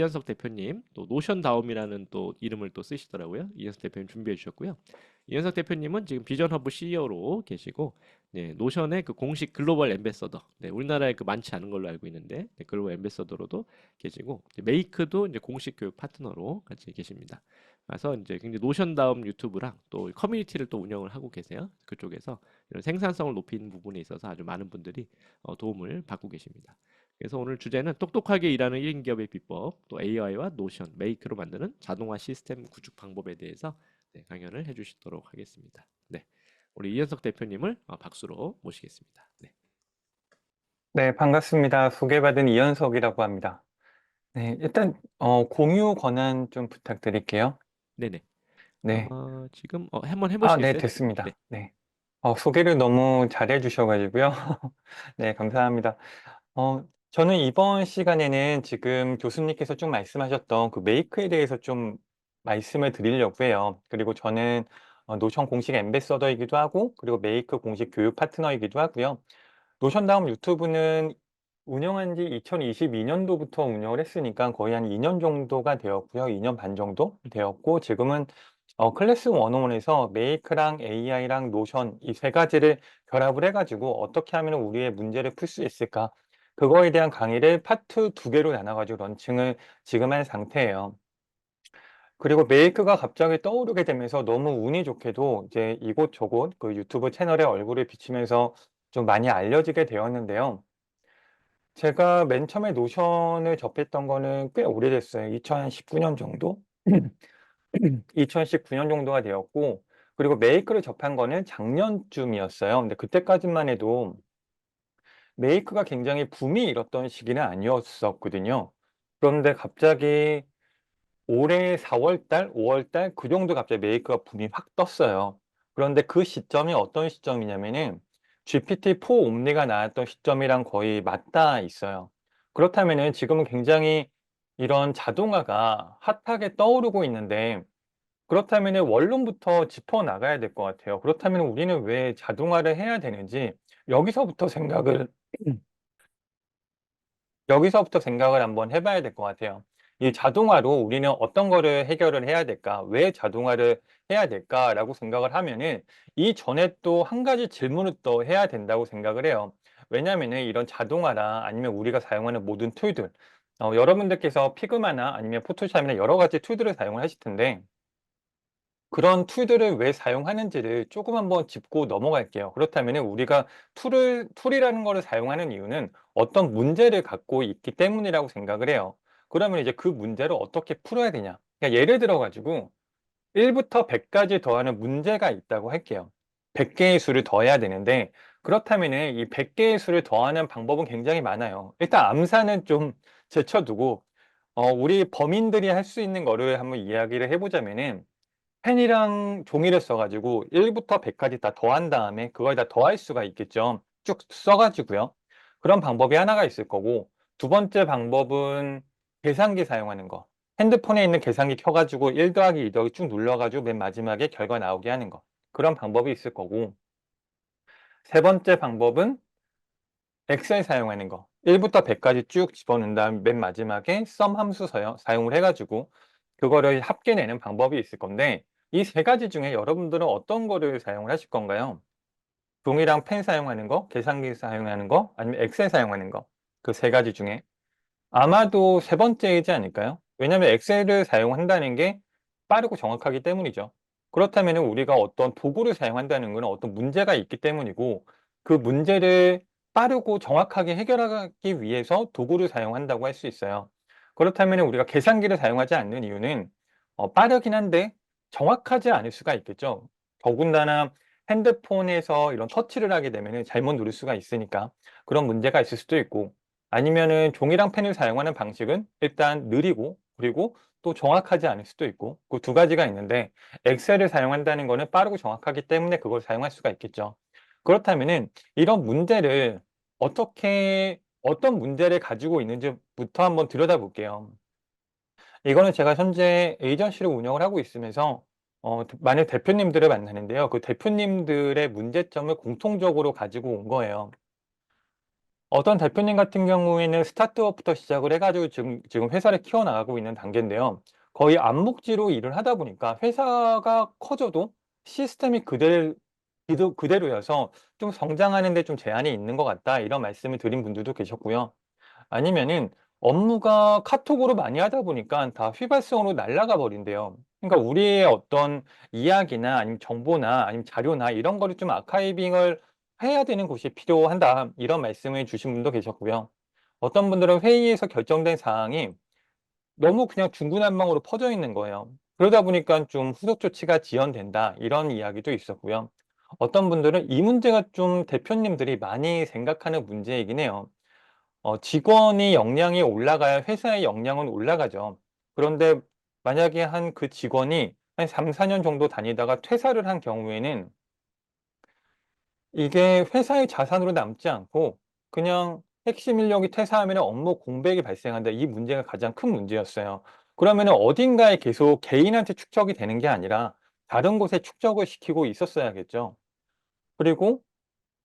이현석 대표님 또 노션다움이라는 또 이름을 또 쓰시더라고요. 이현석 대표님 준비해 주셨고요. 이현석 대표님은 지금 비전허브 CEO로 계시고, 네, 노션의 그 공식 글로벌 앰베서더, 네, 우리나라에 그 많지 않은 걸로 알고 있는데, 네, 글로벌 앰베서더로도 계시고, 이제 메이크도 이제 공식 교육 파트너로 같이 계십니다. 그래서 이제 굉장히 노션다움 유튜브랑 또 커뮤니티를 또 운영을 하고 계세요. 그쪽에서 이런 생산성을 높이는 부분에 있어서 아주 많은 분들이 도움을 받고 계십니다. 그래서 오늘 주제는 똑똑하게 일하는 1인 기업의 비법, 또 AI와 노션, 메이크로 만드는 자동화 시스템 구축 방법에 대해서 네, 강연을 해주시도록 하겠습니다. 네, 우리 이현석 대표님을 박수로 모시겠습니다. 네, 네, 반갑습니다. 소개받은 이현석이라고 합니다. 네, 일단 공유 권한 좀 부탁드릴게요. 네네. 네. 지금 한번 네, 해보시겠어요? 네, 됐습니다. 네. 소개를 너무 잘해 주셔가지고요. 네, 감사합니다. 저는 이번 시간에는 지금 교수님께서 쭉 말씀하셨던 그 메이크에 대해서 좀 말씀을 드리려고 해요. 그리고 저는 노션 공식 앰베서더이기도 하고, 그리고 메이크 공식 교육 파트너이기도 하고요. 노션다움 유튜브는 운영한 지 2022년도부터 운영을 했으니까 거의 한 2년 정도가 되었고요. 2년 반 정도 되었고, 지금은 클래스 101에서 메이크랑 AI랑 노션 이 세 가지를 결합을 해가지고 어떻게 하면 우리의 문제를 풀 수 있을까? 그거에 대한 강의를 파트 두 개로 나눠가지고 런칭을 지금 한 상태예요. 그리고 메이크가 갑자기 떠오르게 되면서 너무 운이 좋게도 이제 이곳저곳 그 유튜브 채널에 얼굴을 비치면서 좀 많이 알려지게 되었는데요. 제가 맨 처음에 노션을 접했던 거는 꽤 오래됐어요. 2019년 정도? 2019년 정도가 되었고, 그리고 메이크를 접한 거는 작년쯤이었어요. 근데 그때까지만 해도 메이크가 굉장히 붐이 일었던 시기는 아니었었거든요. 그런데 갑자기 올해 4월 달, 5월 달 그 정도 갑자기 메이크업 붐이 확 떴어요. 그런데 그 시점이 어떤 시점이냐면은 GPT-4 옴니가 나왔던 시점이랑 거의 맞닿아 있어요. 그렇다면은 지금은 굉장히 이런 자동화가 핫하게 떠오르고 있는데, 그렇다면은 원론부터 짚어 나가야 될 것 같아요. 그렇다면 우리는 왜 자동화를 해야 되는지 여기서부터 생각을 여기서부터 생각을 한번 해 봐야 될 것 같아요. 이 자동화로 우리는 어떤 거를 해결을 해야 될까? '왜 자동화를 해야 될까?'라고 생각을 하면은 이전에 또 한 가지 질문을 또 해야 된다고 생각을 해요. 왜냐하면은 이런 자동화나 아니면 우리가 사용하는 모든 툴들, 여러분들께서 피그마나 아니면 포토샵이나 여러 가지 툴들을 사용을 하실 텐데, 그런 툴들을 왜 사용하는지를 조금 한번 짚고 넘어갈게요. 그렇다면은 우리가 툴이라는 거를 사용하는 이유는 어떤 문제를 갖고 있기 때문이라고 생각을 해요. 그러면 이제 그 문제를 어떻게 풀어야 되냐. 그러니까 예를 들어 가지고 1부터 100까지 더하는 문제가 있다고 할게요. 100개의 수를 더해야 되는데, 그렇다면은 이 100개의 수를 더하는 방법은 굉장히 많아요. 일단 암산은 좀 제쳐두고 우리 범인들이 할 수 있는 거를 한번 이야기를 해 보자면은, 펜이랑 종이를 써 가지고 1 부터 100 까지 다 더한 다음에 그걸 다 더할 수가 있겠죠. 쭉 써 가지고요. 그런 방법이 하나가 있을 거고, 두 번째 방법은 계산기 사용하는 거. 핸드폰에 있는 계산기 켜 가지고 1 더하기 2 더하기 쭉 눌러 가지고 맨 마지막에 결과 나오게 하는 거. 그런 방법이 있을 거고, 세 번째 방법은 엑셀 사용하는 거. 1 부터 100 까지 쭉 집어넣은 다음 맨 마지막에 썸 함수 사용을 해 가지고 그거를 합계내는 방법이 있을 건데, 이 세 가지 중에 여러분들은 어떤 거를 사용을 하실 건가요? 종이랑 펜 사용하는 거, 계산기 사용하는 거, 아니면 엑셀 사용하는 거. 그 세 가지 중에 아마도 세 번째이지 않을까요? 왜냐하면 엑셀을 사용한다는 게 빠르고 정확하기 때문이죠. 그렇다면 우리가 어떤 도구를 사용한다는 것은 어떤 문제가 있기 때문이고, 그 문제를 빠르고 정확하게 해결하기 위해서 도구를 사용한다고 할 수 있어요. 그렇다면 우리가 계산기를 사용하지 않는 이유는 빠르긴 한데 정확하지 않을 수가 있겠죠. 더군다나 핸드폰에서 이런 터치를 하게 되면 잘못 누를 수가 있으니까 그런 문제가 있을 수도 있고, 아니면은 종이랑 펜을 사용하는 방식은 일단 느리고, 그리고 또 정확하지 않을 수도 있고, 그 두 가지가 있는데, 엑셀을 사용한다는 거는 빠르고 정확하기 때문에 그걸 사용할 수가 있겠죠. 그렇다면은 이런 문제를 어떤 문제를 가지고 있는지부터 한번 들여다볼게요. 이거는 제가 현재 에이전시를 운영을 하고 있으면서 많은 대표님들을 만나는데요. 그 대표님들의 문제점을 공통적으로 가지고 온 거예요. 어떤 대표님 같은 경우에는 스타트업부터 시작을 해 가지고 지금 회사를 키워나가고 있는 단계인데요. 거의 암묵지로 일을 하다 보니까 회사가 커져도 시스템이 그대로여서 좀 "성장하는 데 좀 제한이 있는 것 같다." 이런 말씀을 드린 분들도 계셨고요. 아니면은 업무가 카톡으로 많이 하다 보니까 다 휘발성으로 날아가 버린대요. 그러니까 우리의 어떤 이야기나 아니면 정보나 아니면 자료나 이런 거를 좀 아카이빙을 해야 되는 곳이 필요하다. 이런 말씀을 주신 분도 계셨고요. 어떤 분들은 회의에서 결정된 사항이 너무 그냥 중구난방으로 퍼져 있는 거예요. 그러다 보니까 좀 후속 조치가 지연된다. 이런 이야기도 있었고요. 어떤 분들은 이 문제가 좀 대표님들이 많이 생각하는 문제이긴 해요. 직원이 역량이 올라가야 회사의 역량은 올라가죠. 그런데 만약에 한 그 직원이 한 3-4년 정도 다니다가 퇴사를 한 경우에는 이게 회사의 자산으로 남지 않고 그냥 핵심 인력이 퇴사하면 업무 공백이 발생한다. 이 문제가 가장 큰 문제였어요. 그러면은 어딘가에 계속 개인한테 축적이 되는 게 아니라 다른 곳에 축적을 시키고 있었어야겠죠. 그리고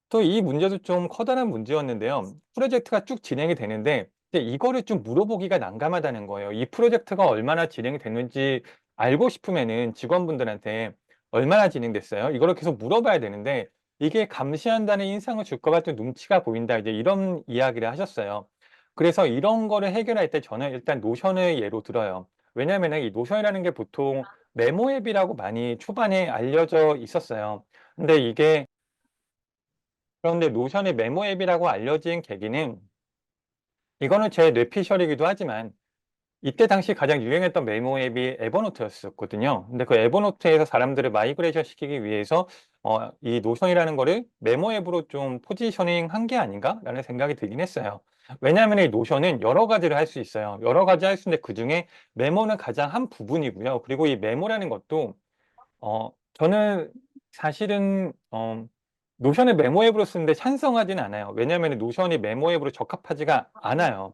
또 이 문제도 좀 커다란 문제였는데요. 프로젝트가 쭉 진행이 되는데 이제 이거를 좀 물어보기가 난감하다는 거예요. 이 프로젝트가 얼마나 진행이 됐는지 알고 싶으면은 직원분들한테 "얼마나 진행됐어요?" 이거를 계속 물어봐야 되는데 이게 감시한다는 인상을 줄 것 같은 눈치가 보인다. 이제 이런 이야기를 하셨어요. 그래서 이런 거를 해결할 때 저는 일단 노션을 예로 들어요. 왜냐하면은 이 노션이라는 게 보통 메모 앱이라고 많이 초반에 알려져 있었어요. 근데 이게 그런데 노션의 메모 앱이라고 알려진 계기는 이거는 제 뇌피셜이기도 하지만 이때 당시 가장 유행했던 메모 앱이 에버노트였었거든요. 근데 그 에버노트에서 사람들을 마이그레이션 시키기 위해서 이 노션이라는 거를 메모 앱으로 좀 포지셔닝한 게 아닌가라는 생각이 들긴 했어요. 왜냐하면 이 노션은 여러 가지를 할 수 있어요. 여러 가지 할 수 있는데 그중에 메모는 가장 한 부분이고요. 그리고 이 메모라는 것도 저는 사실은 노션을 메모 앱으로 쓰는데 찬성하지는 않아요. 왜냐하면은 노션이 메모 앱으로 적합하지가 않아요.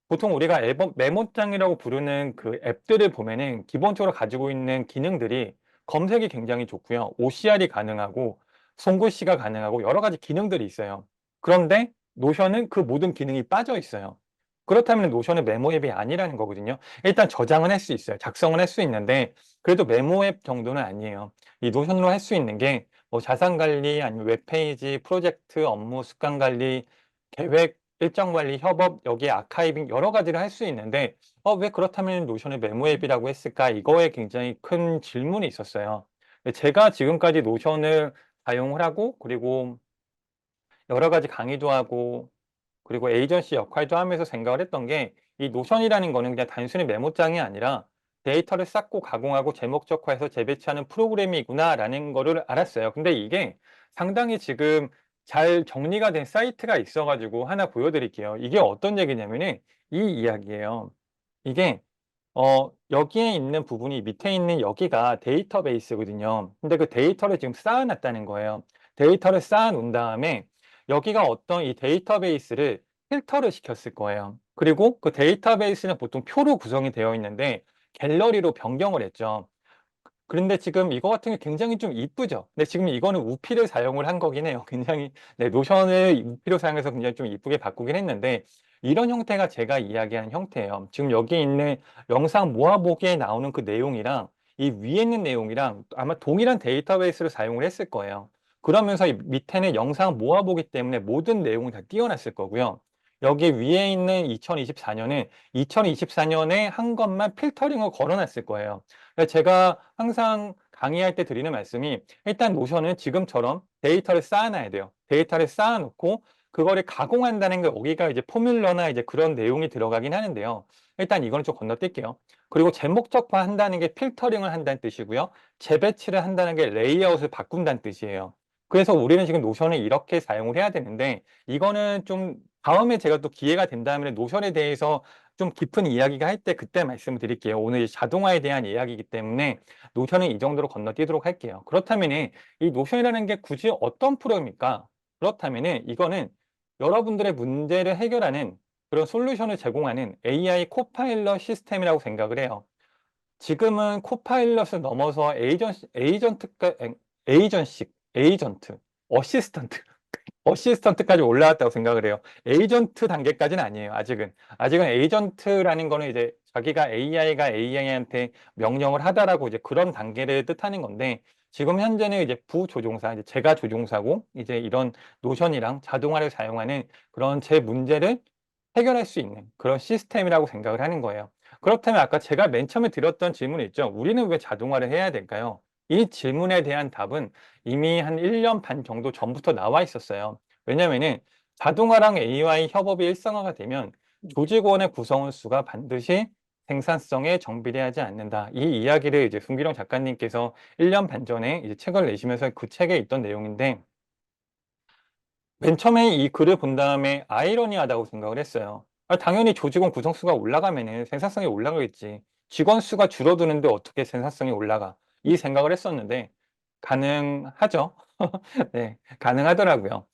보통 우리가 앨범 메모장이라고 부르는 그 앱들을 보면은 기본적으로 가지고 있는 기능들이 검색이 굉장히 좋고요. OCR이 가능하고 손글씨가 가능하고 여러 가지 기능들이 있어요. 그런데 노션은 그 모든 기능이 빠져 있어요. 그렇다면 노션은 메모 앱이 아니라는 거거든요. 일단 저장은 할 수 있어요. 작성은 할 수 있는데 그래도 메모 앱 정도는 아니에요. 이 노션으로 할 수 있는 게 뭐 자산 관리 아니면 웹페이지, 프로젝트, 업무 습관 관리, 계획, 일정 관리, 협업, 여기에 아카이빙 여러 가지를 할 수 있는데 왜 그렇다면 노션을 메모 앱이라고 했을까? 이거에 굉장히 큰 질문이 있었어요. 근데 제가 지금까지 노션을 사용을 하고 그리고 여러 가지 강의도 하고 그리고 에이전시 역할도 하면서 생각을 했던 게 이 노션이라는 거는 그냥 단순히 메모장이 아니라 '데이터를 쌓고 가공하고 제목적화해서 재배치하는 프로그램이구나.'라는 거를 알았어요. 근데 이게 상당히 지금 잘 정리가 된 사이트가 있어 가지고 하나 보여 드릴게요. 이게 어떤 얘기냐면은 이 이야기예요. 이게 여기에 있는 부분이 밑에 있는 여기가 데이터베이스거든요. 근데 그 데이터를 지금 쌓아 놨다는 거예요. 데이터를 쌓아 놓은 다음에 여기가 어떤 이 데이터베이스를 필터를 시켰을 거예요. 그리고 그 데이터베이스는 보통 표로 구성이 되어 있는데 갤러리로 변경을 했죠. 그런데 지금 이거 같은 게 굉장히 좀 이쁘죠. 근데 지금 이거는 우피를 사용을 한 거긴 해요. 굉장히 네 노션을 우피로 사용해서 굉장히 좀 이쁘게 바꾸긴 했는데 이런 형태가 제가 이야기하는 형태예요. 지금 여기 있는 영상 모아보기에 나오는 그 내용이랑 이 위에 있는 내용이랑 아마 동일한 데이터베이스를 사용을 했을 거예요. 그러면서 이 밑에는 영상 모아보기 때문에 모든 내용이 다 띄어놨을 거고요. 여기 위에 있는 2024 년은 2024 년에 한 것만 필터링을 걸어 놨을 거예요. 제가 항상 강의할 때 드리는 말씀이 일단 노션은 지금처럼 데이터를 쌓아 놔야 돼요. 데이터를 쌓아 놓고 그거를 가공한다는 게 여기가 이제 포뮬러나 이제 그런 내용이 들어가긴 하는데요. 일단 이거는 좀 건너뛸게요. 그리고 제목적화 한다는 게 필터링을 한다는 뜻이고요. 재배치를 한다는 게 레이아웃을 바꾼다는 뜻이에요. 그래서 우리는 지금 노션을 이렇게 사용을 해야 되는데 이거는 좀 다음에 제가 또 기회가 된다면 노션에 대해서 좀 깊은 이야기가 할 때 그때 말씀을 드릴게요. 오늘 이 자동화에 대한 이야기이기 때문에 노션은 이 정도로 건너뛰도록 할게요. 그렇다면은 이 노션이라는 게 굳이 어떤 프로입니까? 그렇다면은 이거는 여러분들의 문제를 해결하는 그런 솔루션을 제공하는 AI 코파일럿 시스템이라고 생각을 해요. 지금은 코파일럿을 넘어서 에이전트가 에이전식 에이전트, 어시스턴트 어시스턴트까지 올라왔다고 생각을 해요. 에이전트 단계까지는 아니에요. 아직은 에이전트라는 거는 이제 자기가 AI가 AI한테 명령을 하다라고 이제 그런 단계를 뜻하는 건데 지금 현재는 이제 부조종사, 이제 제가 조종사고 이제 이런 노션이랑 자동화를 사용하는 그런 제 문제를 해결할 수 있는 그런 시스템이라고 생각을 하는 거예요. 그렇다면 아까 제가 맨 처음에 드렸던 질문이 있죠. 우리는 왜 자동화를 해야 될까요? 이 질문에 대한 답은 이미 한 1년 반 정도 전부터 나와 있었어요. 왜냐면은 자동화랑 AI 협업이 일상화가 되면 조직원의 구성원 수가 반드시 생산성에 정비례하지 않는다. 이 이야기를 이제 순기령 작가님께서 1년 반 전에 이제 책을 내시면서 그 책에 있던 내용인데 맨 처음에 이 글을 본 다음에 아이러니하다고 생각을 했어요. 당연히 조직원 구성수가 올라가면은 생산성이 올라가겠지. 직원 수가 줄어드는데 어떻게 생산성이 올라가? 이 생각을 했었는데 가능하죠. 네, 가능하더라고요.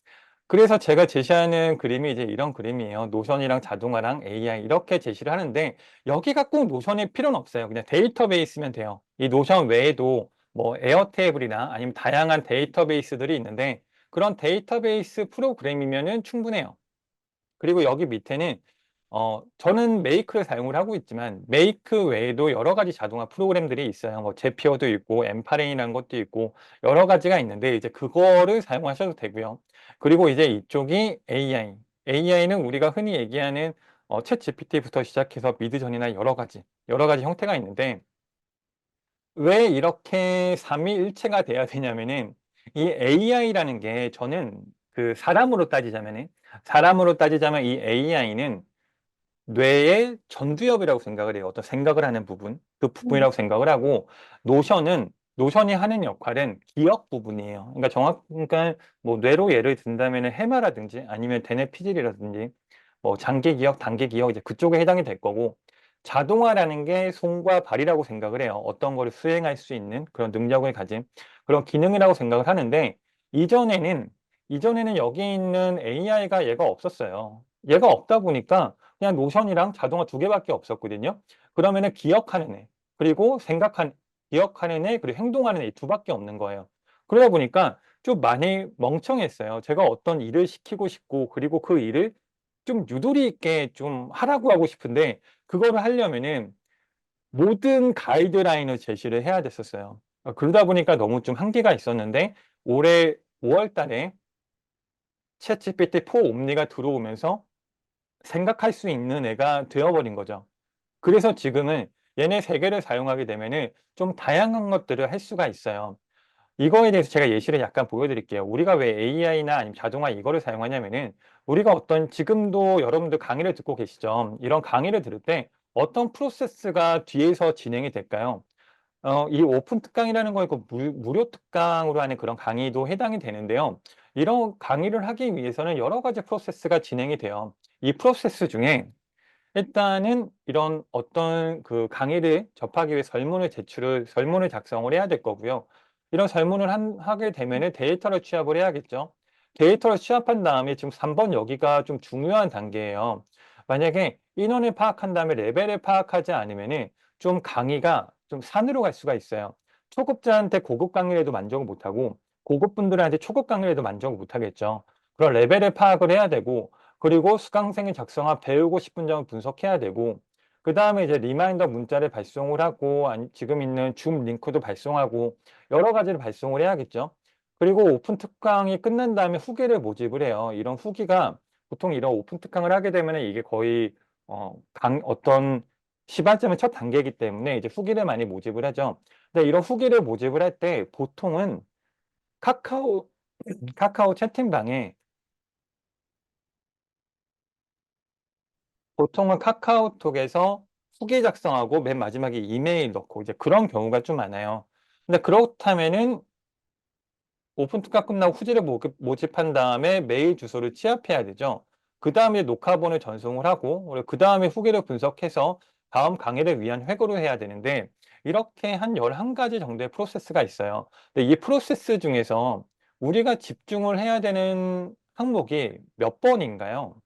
그래서 제가 제시하는 그림이 이제 이런 그림이에요. 노션이랑 자동화랑 AI 이렇게 제시를 하는데 여기가 꼭 노션일 필요는 없어요. 그냥 데이터베이스면 돼요. 이 노션 외에도 뭐 에어테이블이나 아니면 다양한 데이터베이스들이 있는데 그런 데이터베이스 프로그램이면은 충분해요. 그리고 여기 밑에는 저는 메이크를 사용을 하고 있지만 메이크 외에도 여러 가지 자동화 프로그램들이 있어요. 뭐 제피어도 있고 엠파레인이라는 것도 있고 여러 가지가 있는데 이제 그거를 사용하셔도 되고요. 그리고 이제 이쪽이 AI. AI는 우리가 흔히 얘기하는 챗GPT부터 시작해서 미드전이나 여러 가지 형태가 있는데 왜 이렇게 삼위일체가 돼야 되냐면은 이 AI라는 게 저는 그 사람으로 따지자면 이 AI는 뇌의 전두엽이라고 생각을 해요. 어떤 생각을 하는 부분, 그 부분이라고 생각을 하고 노션이 하는 역할은 기억 부분이에요. 그러니까 뭐 뇌로 예를 든다면은 해마라든지 아니면 대뇌 피질이라든지 뭐 장기 기억, 단기 기억 이제 그쪽에 해당이 될 거고 자동화라는 게 손과 발이라고 생각을 해요. 어떤 거를 수행할 수 있는 그런 능력을 가진 그런 기능이라고 생각을 하는데 이전에는 여기 있는 AI가 얘가 없었어요. 얘가 없다 보니까 그냥 노션이랑 자동화 두 개밖에 없었거든요. 그러면은 기억하는 애, 그리고 기억하는 애, 그리고 행동하는 애 이 두 밖에 없는 거예요. 그러다 보니까 좀 많이 멍청했어요. 제가 어떤 일을 시키고 싶고, 그리고 그 일을 좀 유도리 있게 좀 하라고 하고 싶은데, 그거를 하려면은 모든 가이드라인을 제시를 해야 됐었어요. 그러다 보니까 너무 좀 한계가 있었는데, 올해 5월 달에 챗GPT 4 옴니가 들어오면서 생각할 수 있는 애가 되어버린 거죠. 그래서 지금은 얘네 세 개를 사용하게 되면은 좀 다양한 것들을 할 수가 있어요. 이거에 대해서 제가 예시를 약간 보여드릴게요. 우리가 왜 AI나 아니면 자동화 이거를 사용하냐면은 우리가 지금도 여러분들 강의를 듣고 계시죠. 이런 강의를 들을 때 어떤 프로세스가 뒤에서 진행이 될까요? 이 오픈 특강이라는 거 있고 무료 특강으로 하는 그런 강의도 해당이 되는데요. 이런 강의를 하기 위해서는 여러 가지 프로세스가 진행이 돼요. 이 프로세스 중에 일단은 이런 어떤 그 강의를 접하기 위해 설문을 작성을 해야 될 거고요. 이런 하게 되면은 데이터를 취합을 해야겠죠. 데이터를 취합한 다음에 지금 3번 여기가 좀 중요한 단계예요. 만약에 인원을 파악한 다음에 레벨을 파악하지 않으면은 좀 강의가 좀 산으로 갈 수가 있어요. 초급자한테 고급 강의를 해도 만족을 못하고 고급 분들한테 초급 강의를 해도 만족을 못하겠죠. 그런 레벨을 파악을 해야 되고 그리고 수강생이 작성한 배우고 싶은 점을 분석해야 되고 그다음에 이제 리마인더 문자를 발송을 하고 지금 있는 줌 링크도 발송하고 여러 가지를 발송을 해야겠죠. 그리고 오픈 특강이 끝난 다음에 후기를 모집을 해요. 이런 후기가 보통 이런 오픈 특강을 하게 되면 이게 거의 어떤 시발점의 첫 단계이기 때문에 이제 후기를 많이 모집을 하죠. 근데 이런 후기를 모집을 할 때 카카오 카카오 채팅방에 보통은 카카오톡에서 후기 작성하고 맨 마지막에 이메일 넣고 이제 그런 경우가 좀 많아요. 근데 그렇다면은 오픈 특강 끝나고 후기를 모집한 다음에 메일 주소를 취합해야 되죠. 그다음에 녹화본을 전송을 하고 그리고 그다음에 후기를 분석해서 다음 강의를 위한 회고를 해야 되는데 이렇게 한 11가지 정도의 프로세스가 있어요. 근데 이 프로세스 중에서 우리가 집중을 해야 되는 항목이 몇 번인가요?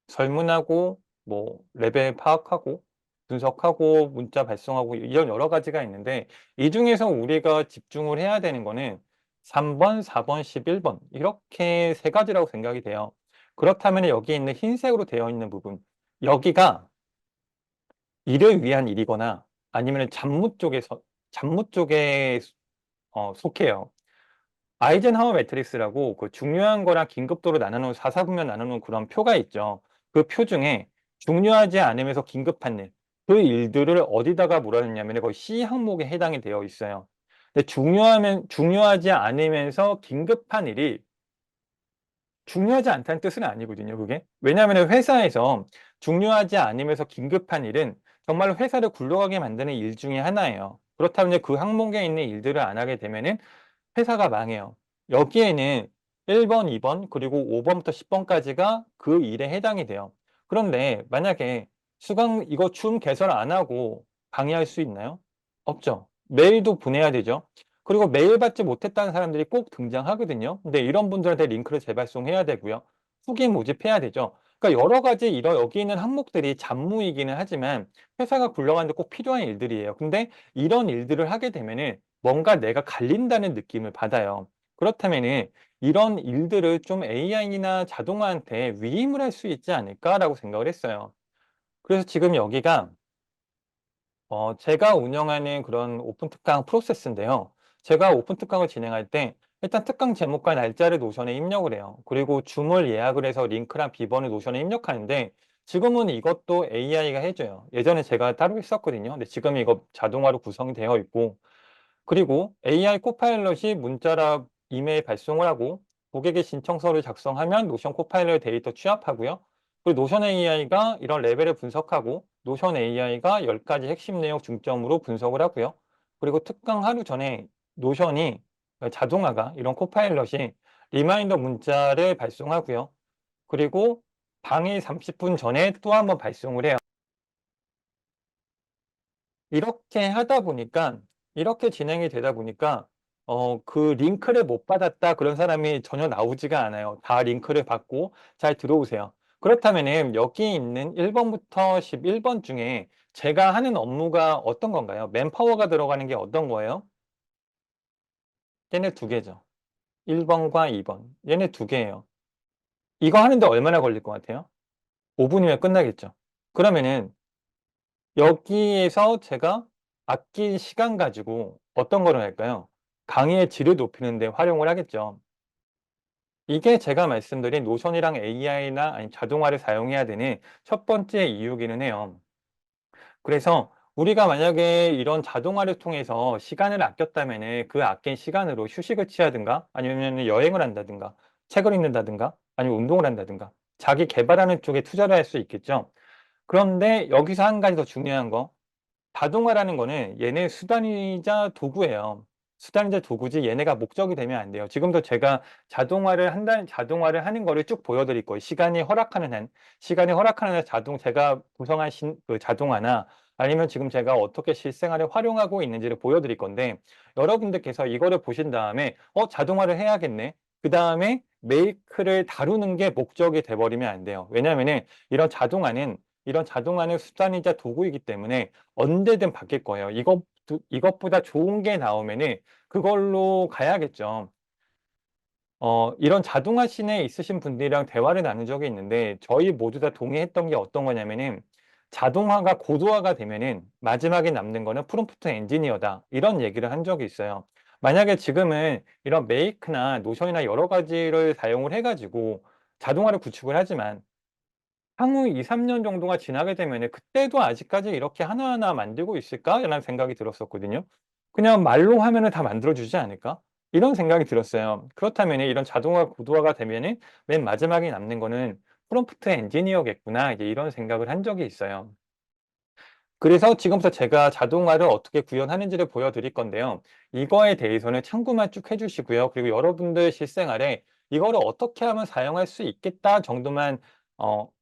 설문하고 뭐 레벨 파악하고 분석하고 문자 발송하고 이런 여러 가지가 있는데 이 중에서 우리가 집중을 해야 되는 거는 3번, 4번, 11번 이렇게 세 가지라고 생각이 돼요. 그렇다면 여기 있는 흰색으로 되어 있는 부분, 여기가 일을 위한 일이거나 아니면 잡무 쪽에 속해요. 아이젠하워 매트릭스라고 그 중요한 거랑 긴급도로 나눠놓은 4사분면 나눠놓은 그런 표가 있죠. 그 표 중에 중요하지 않으면서 긴급한 일, 그 일들을 어디다가 몰아넣냐면 거의 C 항목에 해당이 되어 있어요. 근데 중요하지 않으면서 긴급한 일이 중요하지 않다는 뜻은 아니거든요, 그게. 왜냐하면 회사에서 중요하지 않으면서 긴급한 일은 정말로 회사를 굴러가게 만드는 일 중에 하나예요. 그렇다면 그 항목에 있는 일들을 안 하게 되면은 회사가 망해요. 여기에는 1번, 2번 그리고 5번부터 10번까지가 그 일에 해당이 돼요. 그런데 만약에 수강 이거 줌 개설 안 하고 방해할 수 있나요? 없죠. 메일도 보내야 되죠. 그리고 메일 받지 못했다는 사람들이 꼭 등장하거든요. 근데 이런 분들한테 링크를 재발송해야 되고요. 후기 모집해야 되죠. 그러니까 여러 가지 여기 있는 항목들이 잡무이기는 하지만 회사가 굴러가는 데 꼭 필요한 일들이에요. 근데 이런 일들을 하게 되면은 뭔가 내가 갈린다는 느낌을 받아요. 그렇다면은 이런 일들을 좀 AI나 자동화한테 위임을 할 수 있지 않을까라고 생각을 했어요. 그래서 지금 여기가 제가 운영하는 그런 오픈 특강 프로세스인데요. 제가 오픈 특강을 진행할 때 일단 특강 제목과 날짜를 노션에 입력을 해요. 그리고 줌을 예약을 해서 링크랑 비번을 노션에 입력하는데 지금은 이것도 AI가 해줘요. 예전에 제가 따로 했었거든요. 근데 지금 이거 자동화로 구성이 되어 있고 그리고 AI 코파일럿이 문자나 이메일 발송을 하고 고객의 신청서를 작성하면 노션 코파일럿 데이터 취합하고요. 그리고 노션 AI가 이런 레벨을 분석하고 노션 AI가 10가지 핵심 내용 중점으로 분석을 하고요. 그리고 특강 하루 전에 노션이 자동화가 이런 코파일럿이 리마인더 문자를 발송하고요. 그리고 방해 30분 전에 또 한번 발송을 해요. 이렇게 하다 보니까 이렇게 진행이 되다 보니까 그 링크를 못 받았다 그런 사람이 전혀 나오지가 않아요. 다 링크를 받고 잘 들어오세요. 그렇다면은 여기 있는 1 번부터 11번 중에 제가 하는 업무가 어떤 건가요? 맨파워가 들어가는 게 어떤 거예요? 얘네 두 개죠. 1 번과 2 번. 얘네 두 개예요. 이거 하는데 얼마나 걸릴 것 같아요? 5 분이면 끝나겠죠. 그러면은 여기에서 제가 아낀 시간 가지고 어떤 거를 할까요? 강의의 질을 높이는 데 활용을 하겠죠. 이게 제가 말씀드린 노션이랑 AI나 아니면 자동화를 사용해야 되는 첫 번째 이유기는 해요. 그래서 우리가 만약에 이런 자동화를 통해서 시간을 아꼈다면은 그 아낀 시간으로 휴식을 취하든가 아니면은 여행을 한다든가 책을 읽는다든가 아니면 운동을 한다든가 자기 계발하는 쪽에 투자를 할 수 있겠죠. 그런데 여기서 한 가지 더 중요한 거 자동화라는 거는 얘네 수단이자 도구예요. 수단이자 도구지 얘네가 목적이 되면 안 돼요. 지금도 제가 자동화를 하는 거를 쭉 보여드릴 거예요. 시간이 허락하는 한 제가 구성한 그 자동화나 아니면 지금 제가 어떻게 실생활에 활용하고 있는지를 보여드릴 건데 여러분들께서 이거를 보신 다음에 자동화를 해야겠네. 그 다음에 메이크를 다루는 게 목적이 돼버리면 안 돼요. 왜냐하면은 이런 자동화는 수단이자 도구이기 때문에 언제든 바뀔 거예요. 이것보다 좋은 게 나오면은 그걸로 가야겠죠. 이런 자동화 씬에 있으신 분들이랑 대화를 나눈 적이 있는데 저희 모두 다 동의했던 게 어떤 거냐면은 자동화가 고도화가 되면은 마지막에 남는 거는 프롬프트 엔지니어다. 이런 얘기를 한 적이 있어요. 만약에 지금은 이런 메이크나 노션이나 여러 가지를 사용을 해 가지고 자동화를 구축을 하지만 향후 2-3년 정도가 지나게 되면은 '그때도 아직까지 이렇게 하나하나 만들고 있을까?'라는 생각이 들었었거든요. '그냥 말로 하면은 다 만들어 주지 않을까?' 이런 생각이 들었어요. 그렇다면은 이런 자동화 고도화가 되면은 '맨 마지막에 남는 거는 프롬프트 엔지니어겠구나.' 이제 이런 생각을 한 적이 있어요. 그래서 지금부터 제가 자동화를 어떻게 구현하는지를 보여드릴 건데요. 이거에 대해서는 참고만 쭉 해 주시고요. 그리고 여러분들 실생활에 '이거를 어떻게 하면 사용할 수 있겠다.' 정도만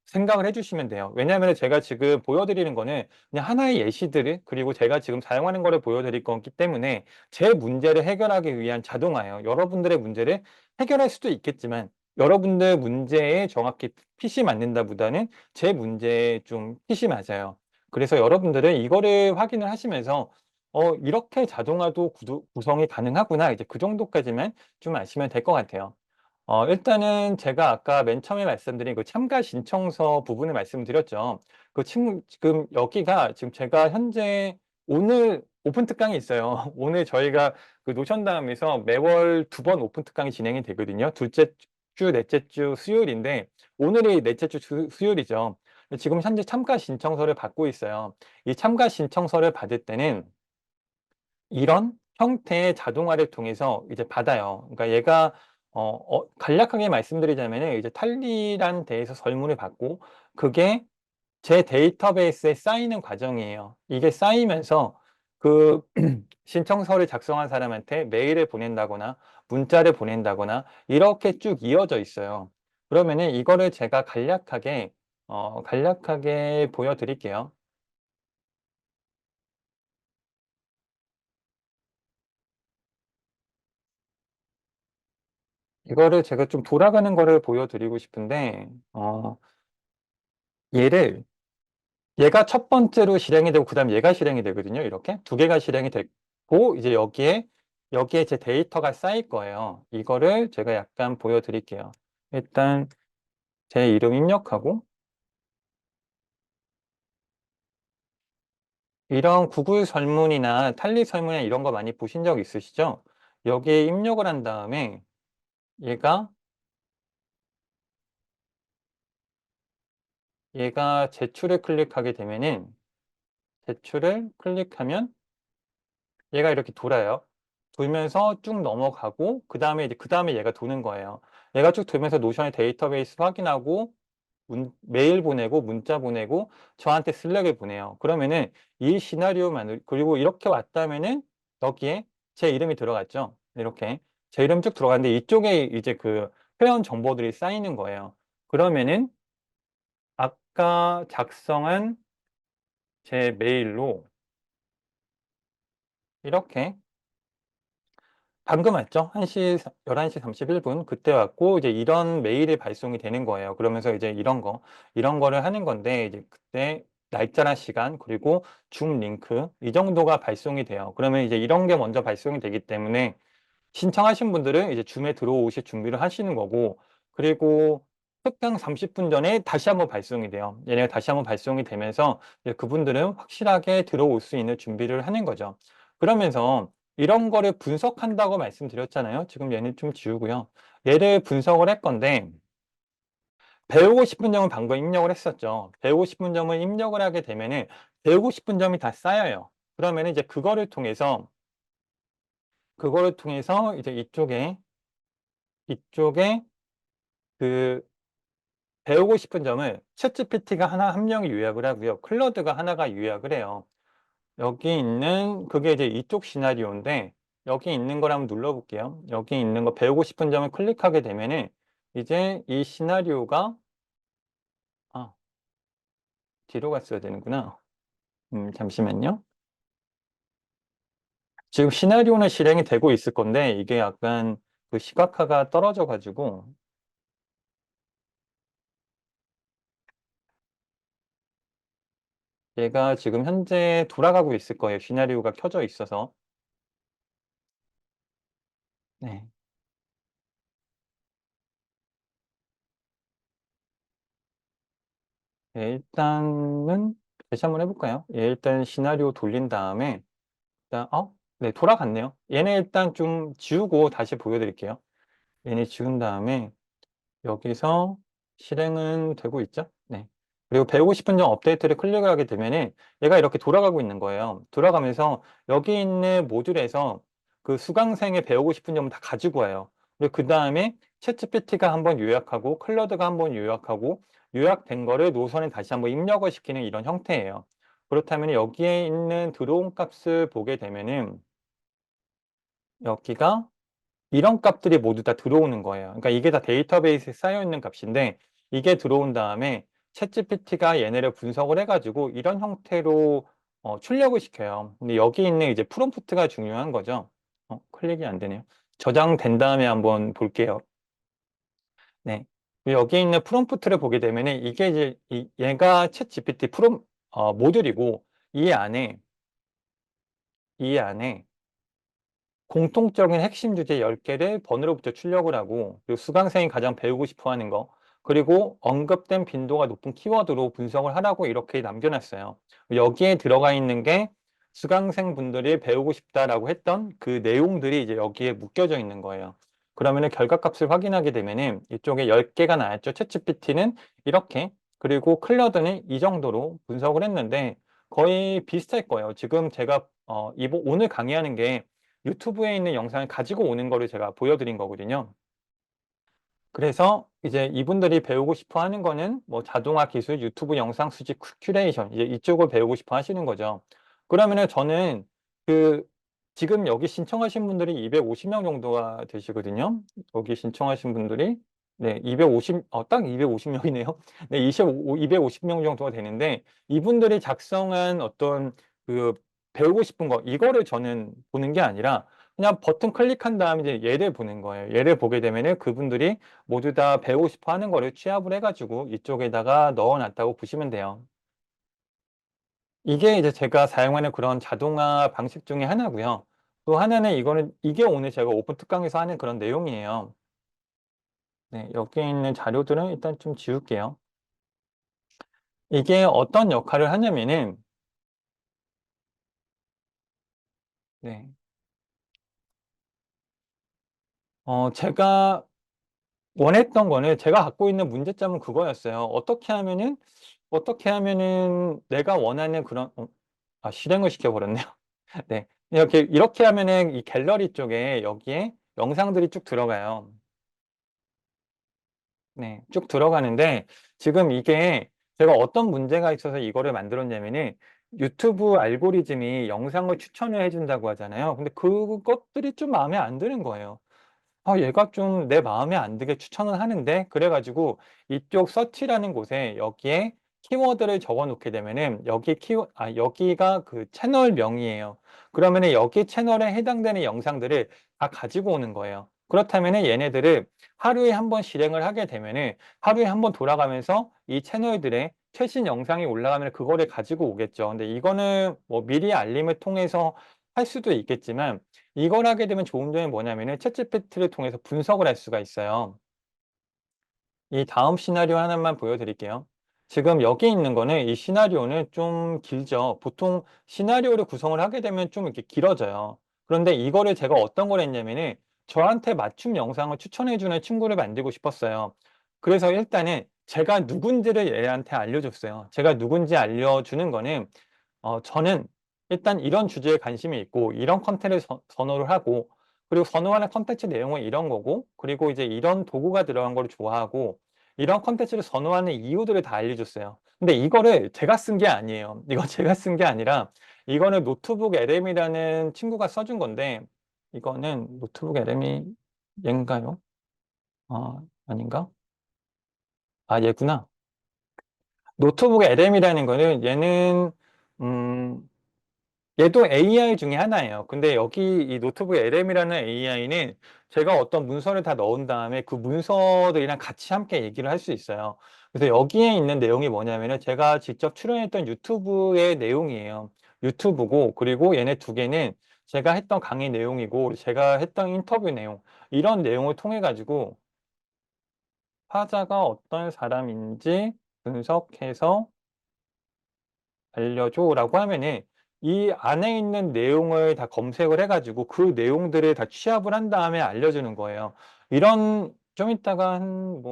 생각을 해 주시면 돼요. 왜냐하면은 제가 지금 보여드리는 거는 그냥 하나의 예시들을 그리고 제가 지금 사용하는 거를 보여드릴 거기 때문에 제 문제를 해결하기 위한 자동화예요. 여러분들의 문제를 해결할 수도 있겠지만 여러분들 문제에 정확히 핏이 맞는다보다는 제 문제에 좀 핏이 맞아요. 그래서 여러분들은 이거를 확인을 하시면서 이렇게 자동화도 구성이 가능하구나. 이제 그 정도까지만 좀 아시면 될 것 같아요. 일단은 제가 아까 맨 처음에 말씀드린 그 참가 신청서 부분을 말씀드렸죠. 지금 여기가 지금 제가 현재 오늘 오픈 특강이 있어요. 오늘 저희가 그 노션다음에서 매월 2번 오픈 특강이 진행이 되거든요. 둘째 주, 넷째 주 수요일인데 오늘이 넷째 주 수요일이죠. 지금 현재 참가 신청서를 받고 있어요. 이 참가 신청서를 받을 때는 이런 형태의 자동화를 통해서 이제 받아요. 그러니까 얘가 간략하게 말씀드리자면은 이제 탈리란 데에서 설문을 받고 그게 제 데이터베이스에 쌓이는 과정이에요. 이게 쌓이면서 그 신청서를 작성한 사람한테 메일을 보낸다거나 문자를 보낸다거나 이렇게 쭉 이어져 있어요. 그러면은 이거를 제가 간략하게 보여드릴게요. 이거를 제가 좀 돌아가는 거를 보여드리고 싶은데, 얘를, 얘가 첫 번째로 실행이 되고, 그 다음 얘가 실행이 되거든요. 이렇게. 두 개가 실행이 됐고, 이제 여기에 제 데이터가 쌓일 거예요. 이거를 제가 약간 보여드릴게요. 일단, 제 이름 입력하고, 이런 구글 설문이나 탈리 설문이나 이런 거 많이 보신 적 있으시죠? 여기에 입력을 한 다음에, 얘가, 얘가 제출을 클릭하게 되면은, 제출을 클릭하면, 얘가 이렇게 돌아요. 돌면서 쭉 넘어가고 그 다음에 얘가 도는 거예요. 얘가 쭉 돌면서 노션의 데이터베이스 확인하고 메일 보내고 문자 보내고 저한테 슬랙을 보내요. 그러면은 이 시나리오만 그리고 이렇게 왔다면은 여기에 제 이름이 들어갔죠. 이렇게 제 이름 쭉 들어갔는데 이쪽에 이제 그 회원 정보들이 쌓이는 거예요. 그러면은 아까 작성한 제 메일로 이렇게 방금 왔죠? 11시 31분 그때 왔고 이제 이런 메일이 발송이 되는 거예요. 그러면서 이제 이런 거를 하는 건데 이제 그때 날짜랑 시간 그리고 줌 링크 이 정도가 발송이 돼요. 그러면 이제 이런 게 먼저 발송이 되기 때문에 신청하신 분들은 이제 줌에 들어오실 준비를 하시는 거고 그리고 특강 30분 전에 다시 한번 발송이 돼요. 얘네가 다시 한번 발송이 되면서 이제 그분들은 확실하게 들어올 수 있는 준비를 하는 거죠. 그러면서 이런 거를 분석한다고 말씀드렸잖아요. 지금 얘는 좀 지우고요. 얘를 분석을 할 건데 배우고 싶은 점은 방금 입력을 했었죠. 배우고 싶은 점을 입력을 하게 되면은 배우고 싶은 점이 다 쌓여요. 그러면 이제 그거를 통해서 이제 이쪽에 그 배우고 싶은 점을 챗GPT가 한 명이 요약을 하고요. 클로드가 하나가 요약을 해요. 여기 있는 그게 이제 이쪽 시나리오인데 여기 있는 걸 한번 눌러볼게요. 여기 있는 거 배우고 싶은 점을 클릭하게 되면은 이제 이 시나리오가 아, 뒤로 갔어야 되는구나. 잠시만요. 지금 시나리오는 실행이 되고 있을 건데 이게 약간 그 시각화가 떨어져 가지고 얘가 지금 현재 돌아가고 있을 거예요. 시나리오가 켜져 있어서. 네. 네, 일단은 다시 한번 해볼까요? 일단 시나리오 돌린 다음에 일단 네, 돌아갔네요. 얘네 일단 좀 지우고 다시 보여드릴게요. 얘네 지운 다음에 여기서 실행은 되고 있죠? 네. 그리고 배우고 싶은 점 업데이트를 클릭을 하게 되면은 얘가 이렇게 돌아가고 있는 거예요. 돌아가면서 여기 있는 모듈에서 그 수강생의 배우고 싶은 점을 다 가지고 와요. 그리고 그 다음에 챗GPT가 한번 요약하고 클러드가 한번 요약하고 요약된 거를 노선에 다시 한번 입력을 시키는 이런 형태예요. 그렇다면 여기에 있는 들어온 값을 보게 되면은 여기가 이런 값들이 모두 다 들어오는 거예요. 그러니까 이게 다 데이터베이스에 쌓여 있는 값인데 이게 들어온 다음에 챗GPT가 얘네를 분석을 해가지고 이런 형태로 출력을 시켜요. 근데 여기 있는 이제 프롬프트가 중요한 거죠. 클릭이 안 되네요. 저장된 다음에 한번 볼게요. 네. 여기 있는 프롬프트를 보게 되면 이게 이제 얘가 챗GPT 모듈이고 이 안에 이 안에 공통적인 핵심 주제 10개를 번호로부터 출력을 하고, 그리고 수강생이 가장 배우고 싶어 하는 거, 그리고 언급된 빈도가 높은 키워드로 분석을 하라고 이렇게 남겨놨어요. 여기에 들어가 있는 게 수강생분들이 배우고 싶다라고 했던 그 내용들이 이제 여기에 묶여져 있는 거예요. 그러면은 결과값을 확인하게 되면은 이쪽에 10개가 나왔죠. 챗GPT는 이렇게, 그리고 클러드는 이 정도로 분석을 했는데 거의 비슷할 거예요. 지금 제가 오늘 강의하는 게 유튜브에 있는 영상을 가지고 오는 거를 제가 보여드린 거거든요. 그래서 이제 이분들이 배우고 싶어 하는 거는 뭐 자동화 기술, 유튜브 영상 수집 큐레이션, 이제 이쪽을 배우고 싶어 하시는 거죠. 그러면은 저는 그 지금 여기 신청하신 분들이 250명 정도가 되시거든요. 여기 신청하신 분들이 네, 딱 250명이네요. 네, 250명 정도가 되는데 이분들이 작성한 어떤 그 배우고 싶은 거 이거를 저는 보는 게 아니라 그냥 버튼 클릭한 다음에 이제 얘를 보는 거예요. 얘를 보게 되면은 그분들이 모두 다 배우고 싶어 하는 거를 취합을 해 가지고 이쪽에다가 넣어 놨다고 보시면 돼요. 이게 이제 제가 사용하는 그런 자동화 방식 중에 하나고요. 또 하나는 이게 오늘 제가 오픈 특강에서 하는 그런 내용이에요. 네, 여기에 있는 자료들은 일단 좀 지울게요. 이게 어떤 역할을 하냐면은 네. 제가 원했던 거는 제가 갖고 있는 문제점은 그거였어요. 어떻게 하면은 내가 원하는 그런 실행을 시켜 버렸네요. 네. 이렇게 하면은 이 갤러리 쪽에 여기에 영상들이 쭉 들어가요. 네. 쭉 들어가는데 지금 이게 제가 어떤 문제가 있어서 이거를 만들었냐면은 유튜브 알고리즘이 영상을 추천을 해 준다고 하잖아요. 근데 그것들이 좀 마음에 안 드는 거예요. 얘가 좀 내 마음에 안 들게 추천을 하는데 그래 가지고 이쪽 서치라는 곳에 여기에 키워드를 적어 놓게 되면은 여기가 그 채널명이에요. 그러면은 여기 채널에 해당되는 영상들을 다 가지고 오는 거예요. 그렇다면은 얘네들을 하루에 한 번 실행을 하게 되면은 하루에 한 번 돌아가면서 이 채널들의 최신 영상이 올라가면 그거를 가지고 오겠죠. 근데 이거는 뭐 미리 알림을 통해서 할 수도 있겠지만 이걸 하게 되면 좋은 점이 뭐냐면은 챗GPT를 통해서 분석을 할 수가 있어요. 이 다음 시나리오 하나만 보여드릴게요. 지금 여기 있는 거는 이 시나리오는 좀 길죠. 보통 시나리오를 구성을 하게 되면 좀 이렇게 길어져요. 그런데 이거를 제가 어떤 걸 했냐면은 저한테 맞춤 영상을 추천해주는 친구를 만들고 싶었어요. 그래서 일단은 제가 누군지를 얘한테 알려줬어요. 제가 누군지 알려주는 거는 저는 일단 이런 주제에 관심이 있고 이런 컨텐츠를 선호를 하고 그리고 선호하는 컨텐츠 내용은 이런 거고 그리고 이제 이런 도구가 들어간 걸 좋아하고 이런 컨텐츠를 선호하는 이유들을 다 알려줬어요. 근데 이거를 제가 쓴 게 아니에요. 이거 제가 쓴 게 아니라 이거는 노트북 LM이라는 친구가 써준 건데 이거는 노트북 LM이 얘인가요? 아닌가? 얘구나. 노트북 LM이라는 거는 얘는 음 얘도 AI 중에 하나예요. 근데 여기 이 노트북 LM이라는 AI는 제가 어떤 문서를 다 넣은 다음에 그 문서들이랑 같이 함께 얘기를 할 수 있어요. 그래서 여기에 있는 내용이 뭐냐면은 제가 직접 출연했던 유튜브의 내용이에요. 유튜브고 그리고 얘네 두 개는 제가 했던 강의 내용이고 제가 했던 인터뷰 내용 이런 내용을 통해 가지고 화자가 어떤 사람인지 분석해서 알려줘라고 하면은 이 안에 있는 내용을 다 검색을 해 가지고 그 내용들을 다 취합을 한 다음에 알려주는 거예요. 이런 좀 이따가 한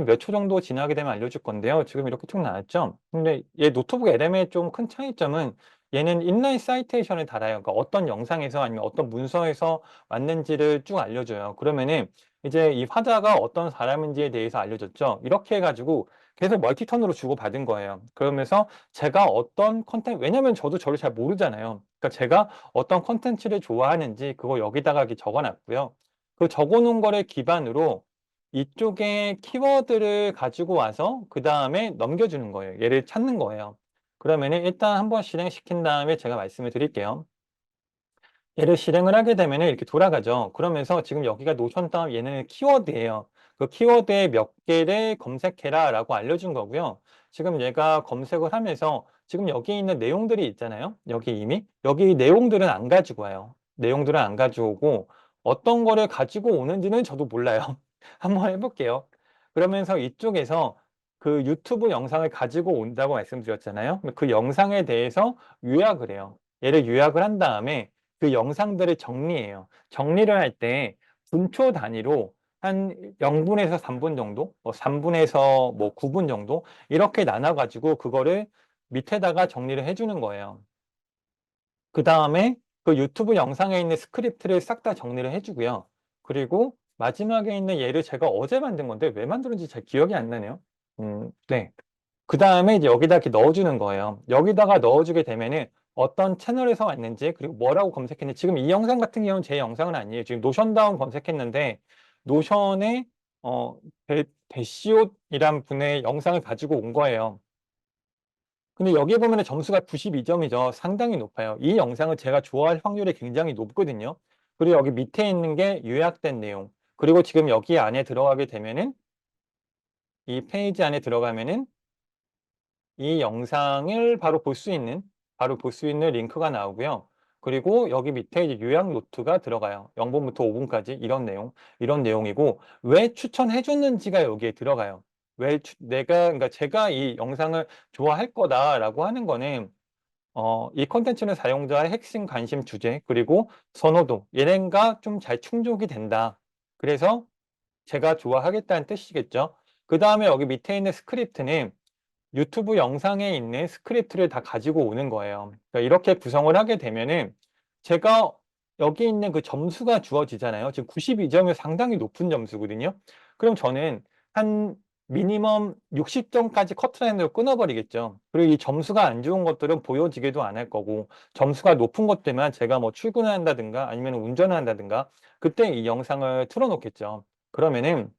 몇 초 정도 지나게 되면 알려줄 건데요. 지금 이렇게 쭉 나왔죠? 근데 얘 노트북 LM의 좀 큰 차이점은 얘는 인라인 사이테이션을 달아요. 그러니까 어떤 영상에서 아니면 어떤 문서에서 왔는지를 쭉 알려줘요. 그러면은 이제 이 화자가 어떤 사람인지에 대해서 알려줬죠. 이렇게 해 가지고 계속 멀티턴으로 주고받은 거예요. 그러면서 제가 어떤 왜냐면 저도 저를 잘 모르잖아요. 그러니까 제가 어떤 콘텐츠를 좋아하는지 그거 여기다가 이렇게 적어 놨고요. 그 적어 놓은 거를 기반으로 이쪽에 키워드를 가지고 와서 그다음에 넘겨주는 거예요. 얘를 찾는 거예요. 그러면은 일단 한번 실행시킨 다음에 제가 말씀을 드릴게요. 얘를 실행을 하게 되면은 이렇게 돌아가죠. 그러면서 지금 여기가 노션 다음 얘는 키워드예요. 그 키워드에 몇 개를 검색해라라고 알려준 거고요. 지금 얘가 검색을 하면서 지금 여기 있는 내용들이 있잖아요. 여기 이미. 여기 내용들은 안 가지고 와요. 내용들은 안 가져오고 어떤 거를 가지고 오는지는 저도 몰라요. 한번 해볼게요. 그러면서 이쪽에서 그 유튜브 영상을 가지고 온다고 말씀드렸잖아요. 그 영상에 대해서 요약을 해요. 얘를 요약을 한 다음에 그 영상들을 정리해요. 정리를 할 때 분초 단위로 한 0분에서 3분 정도, 3분에서 9분 정도 이렇게 나눠가지고 그거를 밑에다가 정리를 해주는 거예요. 그 다음에 그 유튜브 영상에 있는 스크립트를 싹 다 정리를 해주고요. 그리고 마지막에 있는 얘를 제가 어제 만든 건데 왜 만들었는지 잘 기억이 안 나네요. 네. 그 다음에 이제 여기다 이렇게 넣어주는 거예요. 여기다가 넣어주게 되면은 어떤 채널에서 왔는지 그리고 뭐라고 검색했는지 지금 이 영상 같은 경우는 제 영상은 아니에요. 지금 노션다운 검색했는데 노션에 배시옷이란 분의 영상을 가지고 온 거예요. 근데 여기 보면은 점수가 92점이죠. 상당히 높아요. 이 영상을 제가 좋아할 확률이 굉장히 높거든요. 그리고 여기 밑에 있는 게 요약된 내용. 그리고 지금 여기 안에 들어가게 되면은 이 페이지 안에 들어가면은 이 영상을 바로 볼 수 있는 링크가 나오고요. 그리고 여기 밑에 이제 요약 노트가 들어가요. 0분부터 5분까지 이런 내용이고 왜 추천해 줬는지가 여기에 들어가요. 그러니까 제가 이 영상을 좋아할 거다라고 하는 거는 이 콘텐츠는 사용자의 핵심 관심 주제 그리고 선호도 얘네가 좀 잘 충족이 된다. 그래서 제가 좋아하겠다는 뜻이겠죠. 그 다음에 여기 밑에 있는 스크립트는 유튜브 영상에 있는 스크립트를 다 가지고 오는 거예요. 그러니까 이렇게 구성을 하게 되면은 제가 여기 있는 그 점수가 주어지잖아요. 지금 92점이 상당히 높은 점수거든요. 그럼 저는 한 미니멈 60점까지 커트라인으로 끊어버리겠죠. 그리고 이 점수가 안 좋은 것들은 보여지기도 안 할 거고 점수가 높은 것들만 제가 뭐 출근을 한다든가 아니면 운전을 한다든가 그때 이 영상을 틀어놓겠죠. 그러면은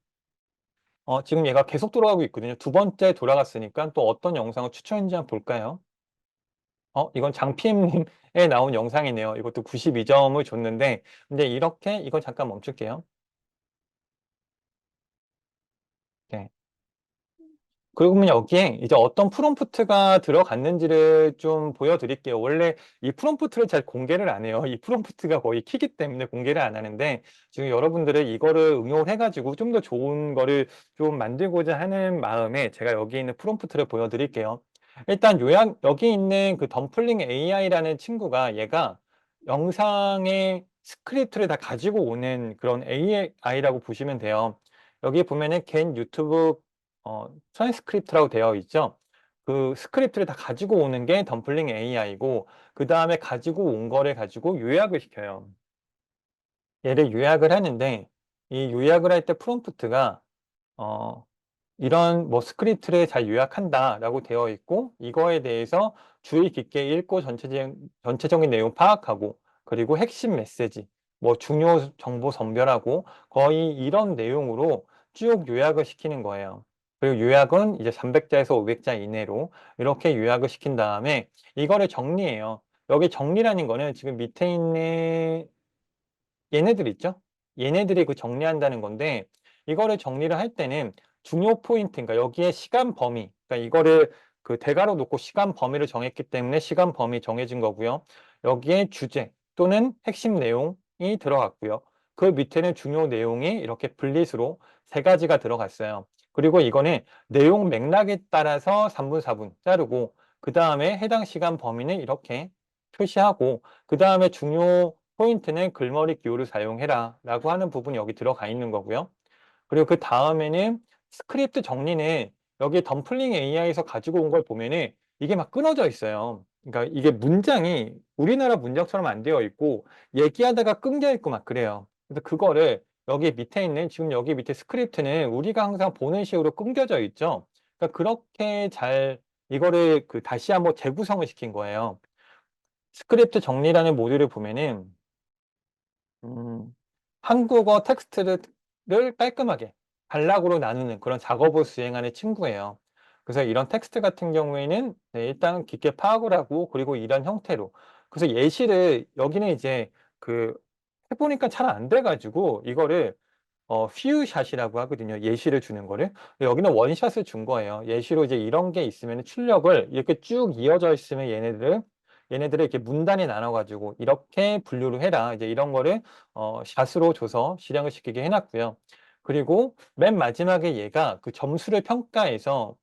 지금 얘가 계속 돌아가고 있거든요. 두 번째 돌아갔으니까 또 어떤 영상을 추천했는지 한번 볼까요? 이건 장피엠님에 나온 영상이네요. 이것도 92점을 줬는데, 근데 이렇게, 이거 잠깐 멈출게요. 네. 그러면 여기에 이제 어떤 프롬프트가 들어갔는지를 좀 보여드릴게요. 원래 이 프롬프트를 잘 공개를 안 해요. 이 프롬프트가 거의 키기 때문에 공개를 안 하는데 지금 여러분들은 이거를 응용을 해가지고 좀 더 좋은 거를 좀 만들고자 하는 마음에 제가 여기 있는 프롬프트를 보여드릴게요. 일단 요약, 여기 있는 그 덤플링 AI라는 친구가 얘가 영상의 스크립트를 다 가지고 오는 그런 AI라고 보시면 돼요. 여기 보면은 겐 유튜브 트랜스크립트라고 되어 있죠. 그 스크립트를 다 가지고 오는 게 덤플링 AI고 그 다음에 가지고 온 거를 가지고 요약을 시켜요. 얘를 요약을 하는데 이 요약을 할 때 프롬프트가 어, 이런 뭐 스크립트를 잘 요약한다라고 되어 있고 이거에 대해서 주의 깊게 읽고 전체적인 내용 파악하고 그리고 핵심 메시지 뭐 중요 정보 선별하고 거의 이런 내용으로 쭉 요약을 시키는 거예요. 그리고 요약은 이제 300자에서 500자 이내로 이렇게 요약을 시킨 다음에 이거를 정리해요. 여기 정리라는 거는 지금 밑에 있는 얘네들 있죠? 얘네들이 그 정리한다는 건데 이거를 정리를 할 때는 중요 포인트, 그러니까 여기에 시간 범위, 그러니까 이거를 그 대괄호 놓고 시간 범위를 정했기 때문에 시간 범위 정해진 거고요. 여기에 주제 또는 핵심 내용이 들어갔고요. 그 밑에는 중요 내용이 이렇게 분리수로 세 가지가 들어갔어요. 그리고 이거는 내용 맥락에 따라서 3분, 4분 자르고 그 다음에 해당 시간 범위는 이렇게 표시하고 그 다음에 중요 포인트는 글머리 기호를 사용해라 라고 하는 부분이 여기 들어가 있는 거고요. 그리고 그 다음에는 스크립트 정리는 여기 덤플링 AI에서 가지고 온 걸 보면은 이게 막 끊어져 있어요. 그러니까 이게 문장이 우리나라 문장처럼 안 되어 있고 얘기하다가 끊겨 있고 막 그래요. 그래서 그거를 여기 밑에 있는 지금 여기 밑에 스크립트는 우리가 항상 보는 식으로 끊겨져 있죠. 그러니까 그렇게 잘 이거를 그 다시 한번 재구성을 시킨 거예요. 스크립트 정리라는 모듈을 보면은 음, 한국어 텍스트를 깔끔하게 단락으로 나누는 그런 작업을 수행하는 친구예요. 그래서 이런 텍스트 같은 경우에는 네, 일단 깊게 파악을 하고 그리고 이런 형태로 그래서 예시를 여기는 이제 그 해보니까 잘 안 돼가지고 이거를 퓨샷이라고 하거든요. 예시를 주는 거를. 여기는 원샷을 준 거예요. 예시로 이제 이런 게 있으면 출력을 이렇게 쭉 이어져 있으면 얘네들을 이렇게 문단에 나눠 가지고 "이렇게 분류를 해라." 이제 이런 거를 샷으로 줘서 실행을 시키게 해 놨고요. 그리고 맨 마지막에 얘가 그 점수를 평가해서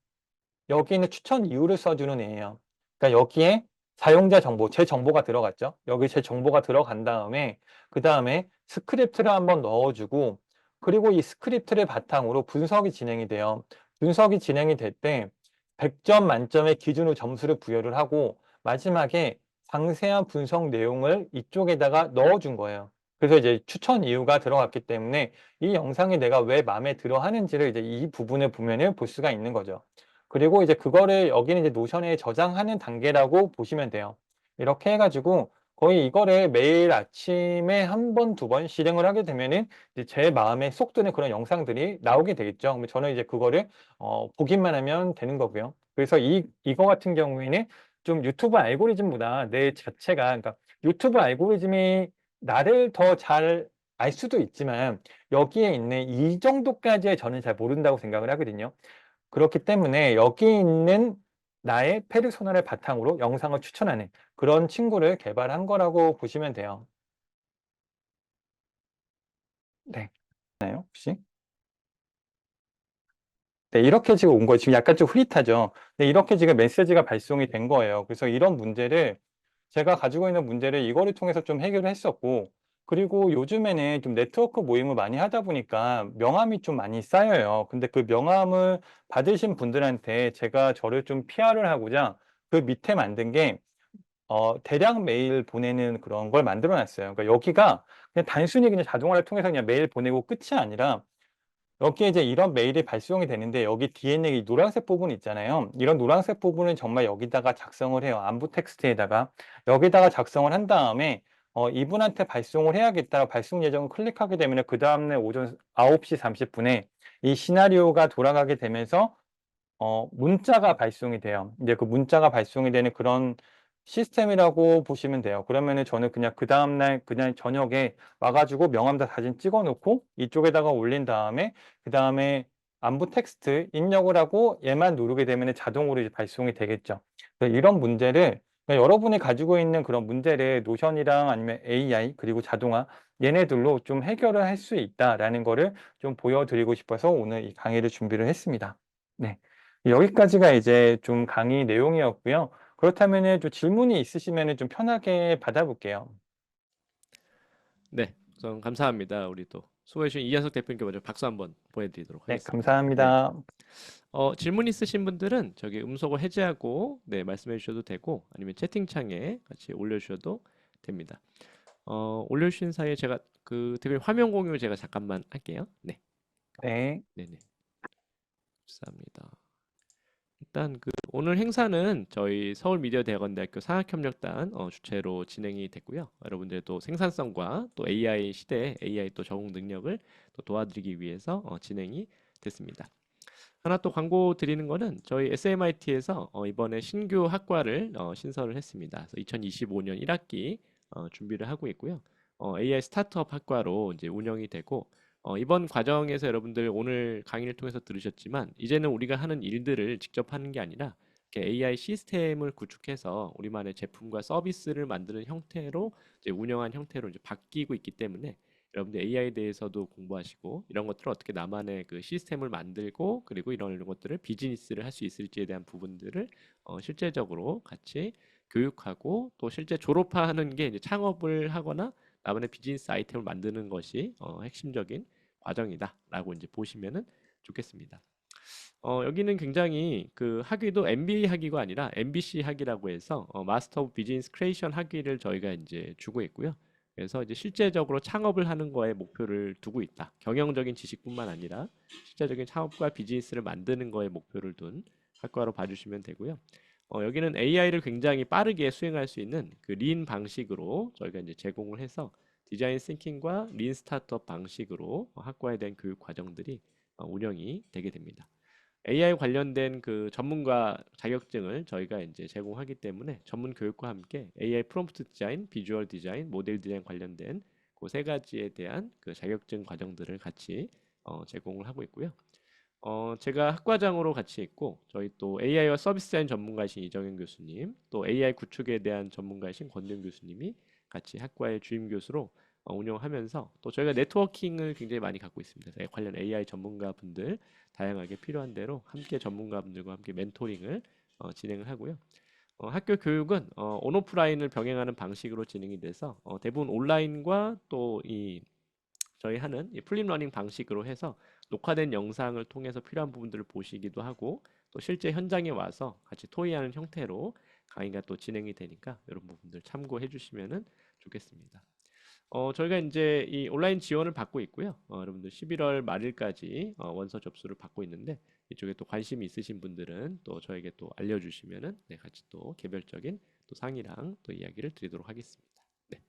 여기는 추천 이유를 써 주는 애예요. 그러니까 여기에 사용자 정보, 제 정보가 들어갔죠. 여기 제 정보가 들어간 다음에 그다음에 스크립트를 한번 넣어 주고, 그리고 이 스크립트를 바탕으로 분석이 진행이 돼요. 분석이 진행이 될 때 100점 만점의 기준으로 점수를 부여를 하고 마지막에 상세한 분석 내용을 이쪽에다가 넣어 준 거예요. 그래서 이제 추천 이유가 들어갔기 때문에 이 영상이 내가 왜 마음에 들어 하는지를 이제 이 부분을 보면은 볼 수가 있는 거죠. 그리고 이제 그거를 여기는 이제 노션에 저장하는 단계라고 보시면 돼요. 이렇게 해 가지고 거의 이거를 매일 아침에 한 번, 두 번 실행을 하게 되면은 이제 제 마음에 쏙 드는 그런 영상들이 나오게 되겠죠. 그러면 저는 이제 그거를 보기만 하면 되는 거고요. 그래서 이거 같은 경우에는 좀 유튜브 알고리즘보다 내 자체가, 그러니까 유튜브 알고리즘이 나를 더 잘 알 수도 있지만 여기에 있는 이 정도까지의 저는 잘 모른다고 생각을 하거든요. 그렇기 때문에 여기 있는 나의 페르소나를 바탕으로 영상을 추천하는 그런 친구를 개발한 거라고 보시면 돼요. 네. 나요 혹시? 네, 이렇게 지금 온 거예요. 지금 약간 좀 흐릿하죠. 네, 이렇게 지금 메시지가 발송이 된 거예요. 그래서 이런 문제를, 제가 가지고 있는 문제를 이거를 통해서 좀 해결을 했었고, 그리고 요즘에는 좀 네트워크 모임을 많이 하다 보니까 명함이 좀 많이 쌓여요. 근데 그 명함을 받으신 분들한테 제가 저를 좀 PR을 하고자 그 밑에 만든 게 대량 메일 보내는 그런 걸 만들어 놨어요. 그러니까 여기가 그냥 단순히 그냥 자동화를 통해서 그냥 메일 보내고 끝이 아니라, 여기에 이제 이런 메일이 발송이 되는데 여기 뒤에 있는 이 노란색 부분 있잖아요. 이런 노란색 부분은 정말 여기다가 작성을 해요. 안부 텍스트에다가. 여기다가 작성을 한 다음에 이분한테 발송을 해야겠다. 발송 예정을 클릭하게 되면 그다음 날 오전 9시 30분에 이 시나리오가 돌아가게 되면서 문자가 발송이 돼요. 이제 그 문자가 발송이 되는 그런 시스템이라고 보시면 돼요. 그러면은 저는 그냥 그다음 날 그냥 저녁에 와 가지고 명함 다 사진 찍어 놓고 이쪽에다가 올린 다음에 그다음에 안부 텍스트 입력을 하고 얘만 누르게 되면은 자동으로 이제 발송이 되겠죠. 그래서 이런 문제를, 그러니까 여러분이 가지고 있는 그런 문제를 노션이랑 아니면 AI 그리고 자동화 얘네들로 좀 해결을 할 수 있다라는 거를 좀 보여 드리고 싶어서 오늘 이 강의를 준비를 했습니다. 네. 여기까지가 이제 좀 강의 내용이었고요. 그렇다면은 좀 질문이 있으시면은 좀 편하게 받아볼게요. 네, 우선 감사합니다. 우리 또 수고해 주신 이현석 대표님께 먼저 박수 한번 보내드리도록 네, 하겠습니다. 네. 감사합니다. 질문 있으신 분들은 저기 음소거 해제하고 네, 말씀해 주셔도 되고 아니면 채팅창에 같이 올려주셔도 됩니다. 올려주신 사이에 제가 그 대표님 화면 공유 제가 잠깐만 할게요. 네, 네, 네네. 감사합니다. 일단 그 오늘 행사는 저희 서울미디어대학원대학교 상학협력단 주최로 진행이 됐고요. 여러분들도 생산성과 또 AI 시대에 AI 또 적응 능력을 또 도와드리기 위해서 진행이 됐습니다. 하나 또 광고 드리는 거는 저희 SMIT에서 이번에 신규 학과를 신설을 했습니다. 그래서 2025년 1학기 준비를 하고 있고요. AI 스타트업 학과로 이제 운영이 되고 이번 과정에서 여러분들 오늘 강의를 통해서 들으셨지만 이제는 우리가 하는 일들을 직접 하는 게 아니라 이렇게 AI 시스템을 구축해서 우리만의 제품과 서비스를 만드는 형태로 이제 운영한 형태로 이제 바뀌고 있기 때문에 여러분들 AI에 대해서도 공부하시고 이런 것들을 어떻게 나만의 그 시스템을 만들고 그리고 이런 것들을 비즈니스를 할 수 있을지에 대한 부분들을 실제적으로 같이 교육하고 또 실제 졸업하는 게 이제 창업을 하거나 나만의 비즈니스 아이템을 만드는 것이 핵심적인 과정이다라고 이제 보시면은 좋겠습니다. 여기는 굉장히 그 학위도 MBA 학위가 아니라 MBC 학위라고 해서 마스터 오브 비즈니스 크리에이션 학위를 저희가 이제 주고 있고요. 그래서 이제 실제적으로 창업을 하는 거에 목표를 두고 있다. 경영적인 지식뿐만 아니라 실제적인 창업과 비즈니스를 만드는 거에 목표를 둔 학과로 봐주시면 되고요. 여기는 AI를 굉장히 빠르게 수행할 수 있는 그 린 방식으로 저희가 이제 제공을 해서 디자인 싱킹과 린 스타트업 방식으로 학과에 대한 교육 과정들이 운영이 되게 됩니다. AI 관련된 그 전문가 자격증을 저희가 이제 제공하기 때문에 전문 교육과 함께 AI 프롬프트 디자인, 비주얼 디자인, 모델 디자인 관련된 그 세 가지에 대한 그 자격증 과정들을 같이 제공을 하고 있고요. 제가 학과장으로 같이 있고 저희 또 AI와 서비스 디자인 전문가이신 이정현 교수님, 또 AI 구축에 대한 전문가이신 권준 교수님이 같이 학과의 주임 교수로 운영하면서 또 저희가 네트워킹을 굉장히 많이 갖고 있습니다. 관련 AI 전문가분들 다양하게 필요한 대로 함께 전문가분들과 함께 멘토링을 진행을 하고요. 학교 교육은 온오프라인을 병행하는 방식으로 진행이 돼서 대부분 온라인과 또 이 저희 하는 이 플립 러닝 방식으로 해서 녹화된 영상을 통해서 필요한 부분들을 보시기도 하고 또 실제 현장에 와서 같이 토의하는 형태로 강의가 또 진행이 되니까 이런 부분들 참고해 주시면은 좋겠습니다. 저희가 이제 이 온라인 지원을 받고 있고요. 여러분들 11월 말일까지 원서 접수를 받고 있는데 이쪽에 또 관심이 있으신 분들은 또 저에게 또 알려주시면은 네, 같이 또 개별적인 또 상의랑 또 이야기를 드리도록 하겠습니다. 네,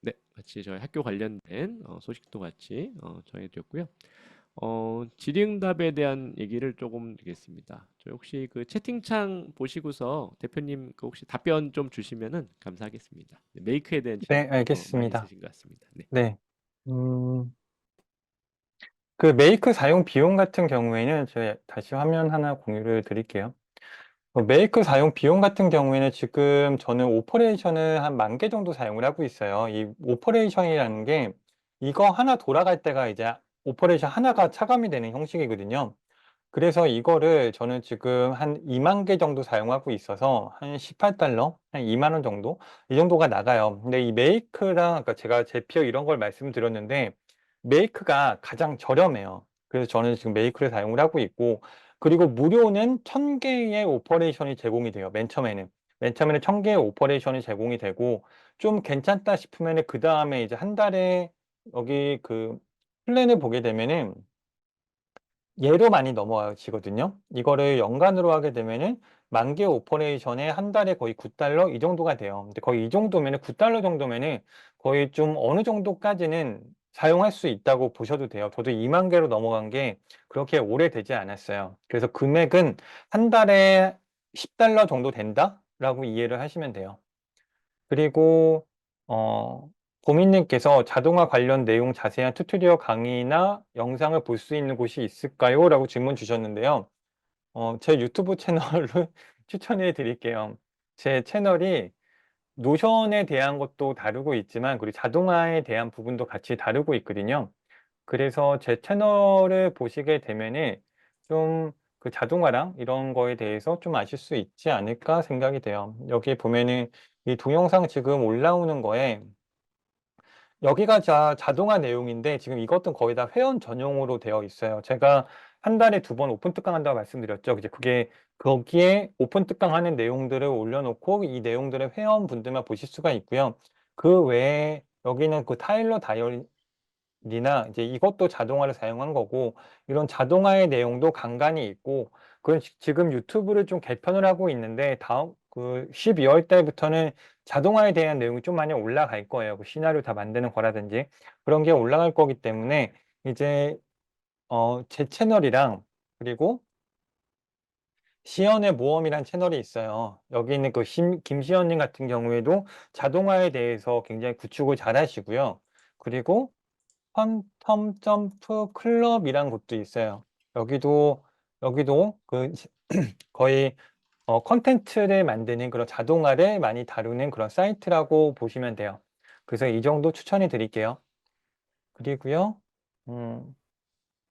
네, 같이 저희 학교 관련된 소식도 같이 전해드렸고요. 질의응답에 대한 얘기를 조금 드리겠습니다. 저 혹시 그 채팅창 보시고서 대표님 그 혹시 답변 좀 주시면은 감사하겠습니다. 네, 메이크에 대한 네, 질문 많이 알겠습니다. 있으신 것 같습니다. 네. 네. 그 메이크 사용 비용 같은 경우에는 제가 다시 화면 하나 공유를 드릴게요. 메이크 사용 비용 같은 경우에는 지금 저는 오퍼레이션을 한 10,000개 정도 사용을 하고 있어요. 이 오퍼레이션이라는 게 이거 하나 돌아갈 때가 이제 오퍼레이션 하나가 차감이 되는 형식이거든요. 그래서 이거를 저는 지금 한 20,000개 정도 사용하고 있어서 한 $18, 한 20,000원 정도? 이 정도가 나가요. 근데 이 메이크랑 아까 제가 제피어 이런 걸 말씀드렸는데 메이크가 가장 저렴해요. 그래서 저는 지금 메이크를 사용을 하고 있고 그리고 무료는 1,000개의 오퍼레이션이 제공이 돼요. 맨 처음에는. 맨 처음에는 1,000개의 오퍼레이션이 제공이 되고 좀 괜찮다 싶으면은 그다음에 이제 한 달에 여기 그 플랜을 보게 되면은 얘로 많이 넘어지거든요. 이거를 연간으로 하게 되면은 10,000개 오퍼레이션에 한 달에 거의 $9 이 정도가 돼요. 근데 거의 이 정도면은 $9 정도면은 거의 좀 어느 정도까지는 사용할 수 있다고 보셔도 돼요. 저도 20,000개로 넘어간 게 그렇게 오래되지 않았어요. 그래서 금액은 한 달에 $10 정도 된다라고 이해를 하시면 돼요. 그리고 어 고민님께서 "자동화 관련 내용 자세한 튜토리얼 강의나 영상을 볼 수 있는 곳이 있을까요?" 라고 질문 주셨는데요. 제 유튜브 채널을 추천해 드릴게요. 제 채널이 노션에 대한 것도 다루고 있지만 그리고 자동화에 대한 부분도 같이 다루고 있거든요. 그래서 제 채널을 보시게 되면은 좀 그 자동화랑 이런 거에 대해서 좀 아실 수 있지 않을까 생각이 돼요. 여기에 보면은 이 동영상 지금 올라오는 거에 여기가 자동화 내용인데 지금 이것도 거의 다 회원 전용으로 되어 있어요. 제가 한 달에 2번 오픈 특강한다고 말씀드렸죠. 이제 그게 거기에 오픈 특강하는 내용들을 올려놓고 이 내용들을 회원분들만 보실 수가 있고요. 그 외에 여기는 그 타일러 다이어리 나 이제 이것도 자동화를 사용한 거고 이런 자동화의 내용도 간간이 있고 그건 지금 유튜브를 좀 개편을 하고 있는데 다음 그 12월 달부터는 자동화에 대한 내용이 좀 많이 올라갈 거예요. 그 시나리오 다 만드는 거라든지 그런 게 올라갈 거기 때문에 이제 제 채널이랑 그리고 시연의 모험이란 채널이 있어요. 여기 있는 그 김시연 님 같은 경우에도 자동화에 대해서 굉장히 구축을 잘 하시고요. 그리고 퀀텀 점프 클럽이란 곳도 있어요. 여기도 그 거의 콘텐츠를 만드는 그런 자동화를 많이 다루는 그런 사이트라고 보시면 돼요. 그래서 이 정도 추천해 드릴게요. 그리고요. 음.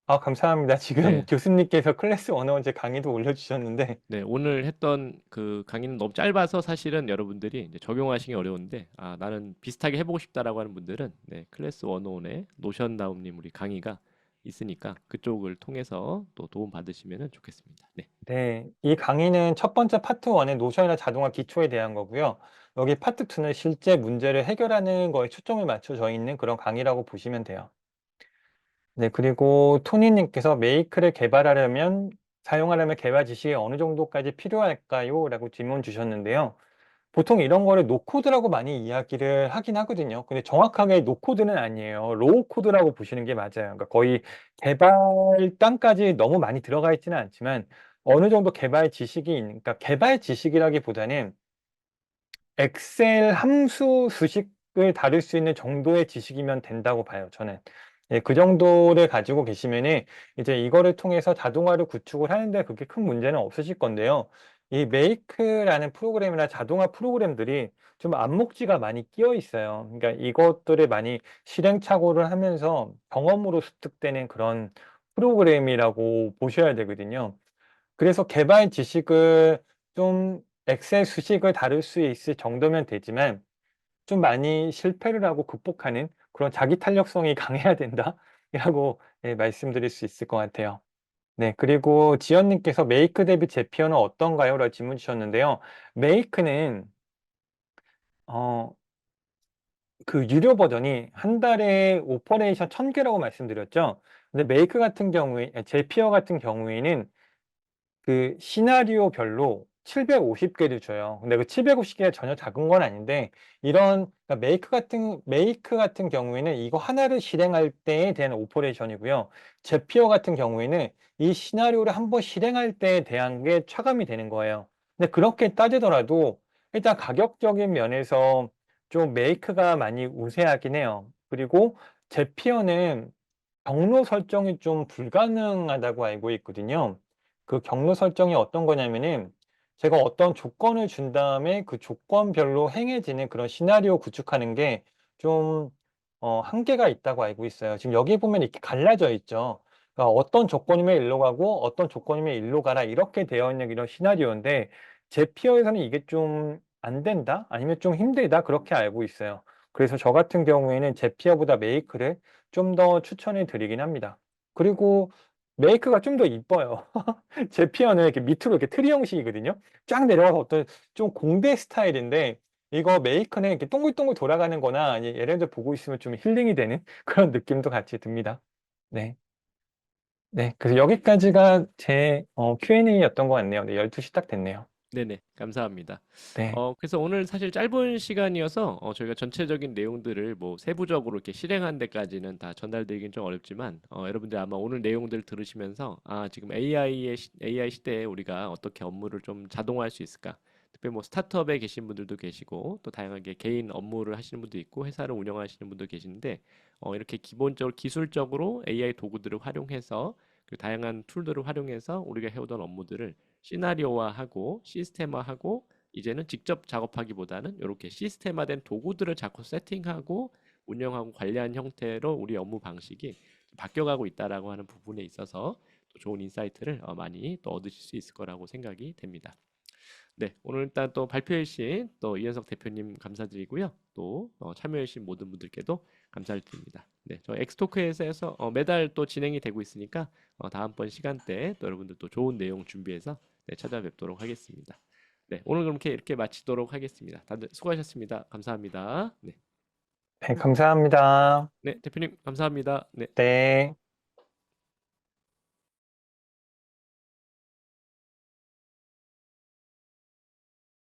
감사합니다. 지금 네. 교수님께서 클래스 101 제 강의도 올려주셨는데 네, 오늘 했던 그 강의는 너무 짧아서 사실은 여러분들이 이제 적용하시기 어려운데, 아, 나는 비슷하게 해보고 싶다라고 하는 분들은 네, 클래스 101의 노션 다음님 우리 강의가 있으니까 그쪽을 통해서 또 도움 받으시면 좋겠습니다. 네, 네. 이 강의는 첫 번째 파트 1의 노션이나 자동화 기초에 대한 거고요. 여기 파트 2는 실제 문제를 해결하는 거에 초점을 맞춰져 있는 그런 강의라고 보시면 돼요. 네. 그리고 토니 님께서 "메이크를 개발하려면 사용하려면 개발 지식이 어느 정도까지 필요할까요?" 라고 질문 주셨는데요. 보통 이런 거를 노 코드라고 많이 이야기를 하긴 하거든요. 근데 정확하게 노 코드는 아니에요. 로우 코드라고 보시는 게 맞아요. 그러니까 거의 개발 단까지 너무 많이 들어가 있지는 않지만 어느 정도 개발 지식이 그러니까 개발 지식이라기보다는 엑셀 함수 수식 메이크를 다룰 수 있는 정도의 지식이면 된다고 봐요, 저는. 예, 그 정도를 가지고 계시면은 이제 이거를 통해서 자동화를 구축을 하는데 그렇게 큰 문제는 없으실 건데요. 이 메이크라는 프로그램이나 자동화 프로그램들이 좀 안목지가 많이 끼어 있어요. 그러니까 이것들을 많이 시행착오를 하면서 경험으로 습득되는 그런 프로그램이라고 보셔야 되거든요. 그래서 개발 지식을 좀 엑셀 수식을 다룰 수 있을 정도면 되지만 좀 많이 실패를 하고 극복하는 그런 자기 탄력성이 강해야 된다라고 예 말씀드릴 수 있을 것 같아요. 네, 그리고 지연 님께서 "메이크 대비 제피어는 어떤가요?" 라고 질문 주셨는데요. 메이크는 어 그 유료 버전이 한 달에 오퍼레이션 1000개라고 말씀드렸죠. 근데 메이크 같은 경우에 제피어 같은 경우에는 그 시나리오별로 750개를 줘요. 근데 그 750개가 전혀 작은 건 아닌데 이런 그러니까 메이크 같은 경우에는 이거 하나를 실행할 때에 대한 오퍼레이션이고요. 제피어 같은 경우에는 이 시나리오를 한번 실행할 때에 대한 게 차감이 되는 거예요. 근데 그렇게 따지더라도 일단 가격적인 면에서 좀 메이크가 많이 우세하긴 해요. 그리고 제피어는 경로 설정이 좀 불가능하다고 알고 있거든요. 그 경로 설정이 어떤 거냐면은 제가 어떤 조건을 준 다음에 그 조건별로 행해지는 그런 시나리오 구축하는 게 좀 한계가 있다고 알고 있어요. 지금 여기 보면 이렇게 갈라져 있죠. 그러니까 어떤 조건이면 일로 가고 어떤 조건이면 일로 가라 이렇게 되어 있는 이런 시나리오인데 제피어에서는 이게 좀 안 된다? 아니면 좀 힘들다? 그렇게 알고 있어요. 그래서 저 같은 경우에는 제피어보다 메이크를 좀 더 추천을 드리긴 합니다. 그리고 메이크가 좀 더 이뻐요. 제피어는 이렇게 밑으로 이렇게 트리 형식이거든요. 쫙 내려가서 어떤 좀 공대 스타일인데 이거 메이크는 이렇게 동글동글 돌아가는 거나 얘네들 보고 있으면 좀 힐링이 되는 그런 느낌도 같이 듭니다. 네. 네. 그래서 여기까지가 제 Q&A였던 것 같네요. 네 12시 딱 됐네요. 네네, 감사합니다. 네. 그래서 오늘 사실 짧은 시간이어서 저희가 전체적인 내용들을 뭐 세부적으로 이렇게 실행한 데까지는 다 전달드리긴 좀 어렵지만 여러분들 아마 오늘 내용들 들으시면서 지금 AI 시대에 우리가 어떻게 업무를 좀 자동화할 수 있을까? 특히 뭐 스타트업에 계신 분들도 계시고 또 다양하게 개인 업무를 하시는 분도 있고 회사를 운영하시는 분도 계신데 이렇게 기본적으로 기술적으로 AI 도구들을 활용해서 그 다양한 툴들을 활용해서 우리가 해오던 업무들을 시나리오화하고 시스템화하고 이제는 직접 작업하기보다는 이렇게 시스템화된 도구들을 자꾸 세팅하고 운영하고 관리하는 형태로 우리 업무 방식이 바뀌어가고 있다라고 하는 부분에 있어서 또 좋은 인사이트를 많이 또 얻으실 수 있을 거라고 생각이 됩니다. 네, 오늘 일단 또 발표해주신 또 이현석 대표님 감사드리고요. 또 참여해주신 모든 분들께도 감사를 드립니다. 네, 저 엑스토크에서 매달 또 진행이 되고 있으니까 다음번 시간대에 또 여러분들 또 좋은 내용 준비해서 네, 찾아뵙도록 하겠습니다. 네, 오늘 이렇게 마치도록 하겠습니다. 다들 수고하셨습니다. 감사합니다. 네, 네 감사합니다. 네, 대표님 감사합니다. 네. 네.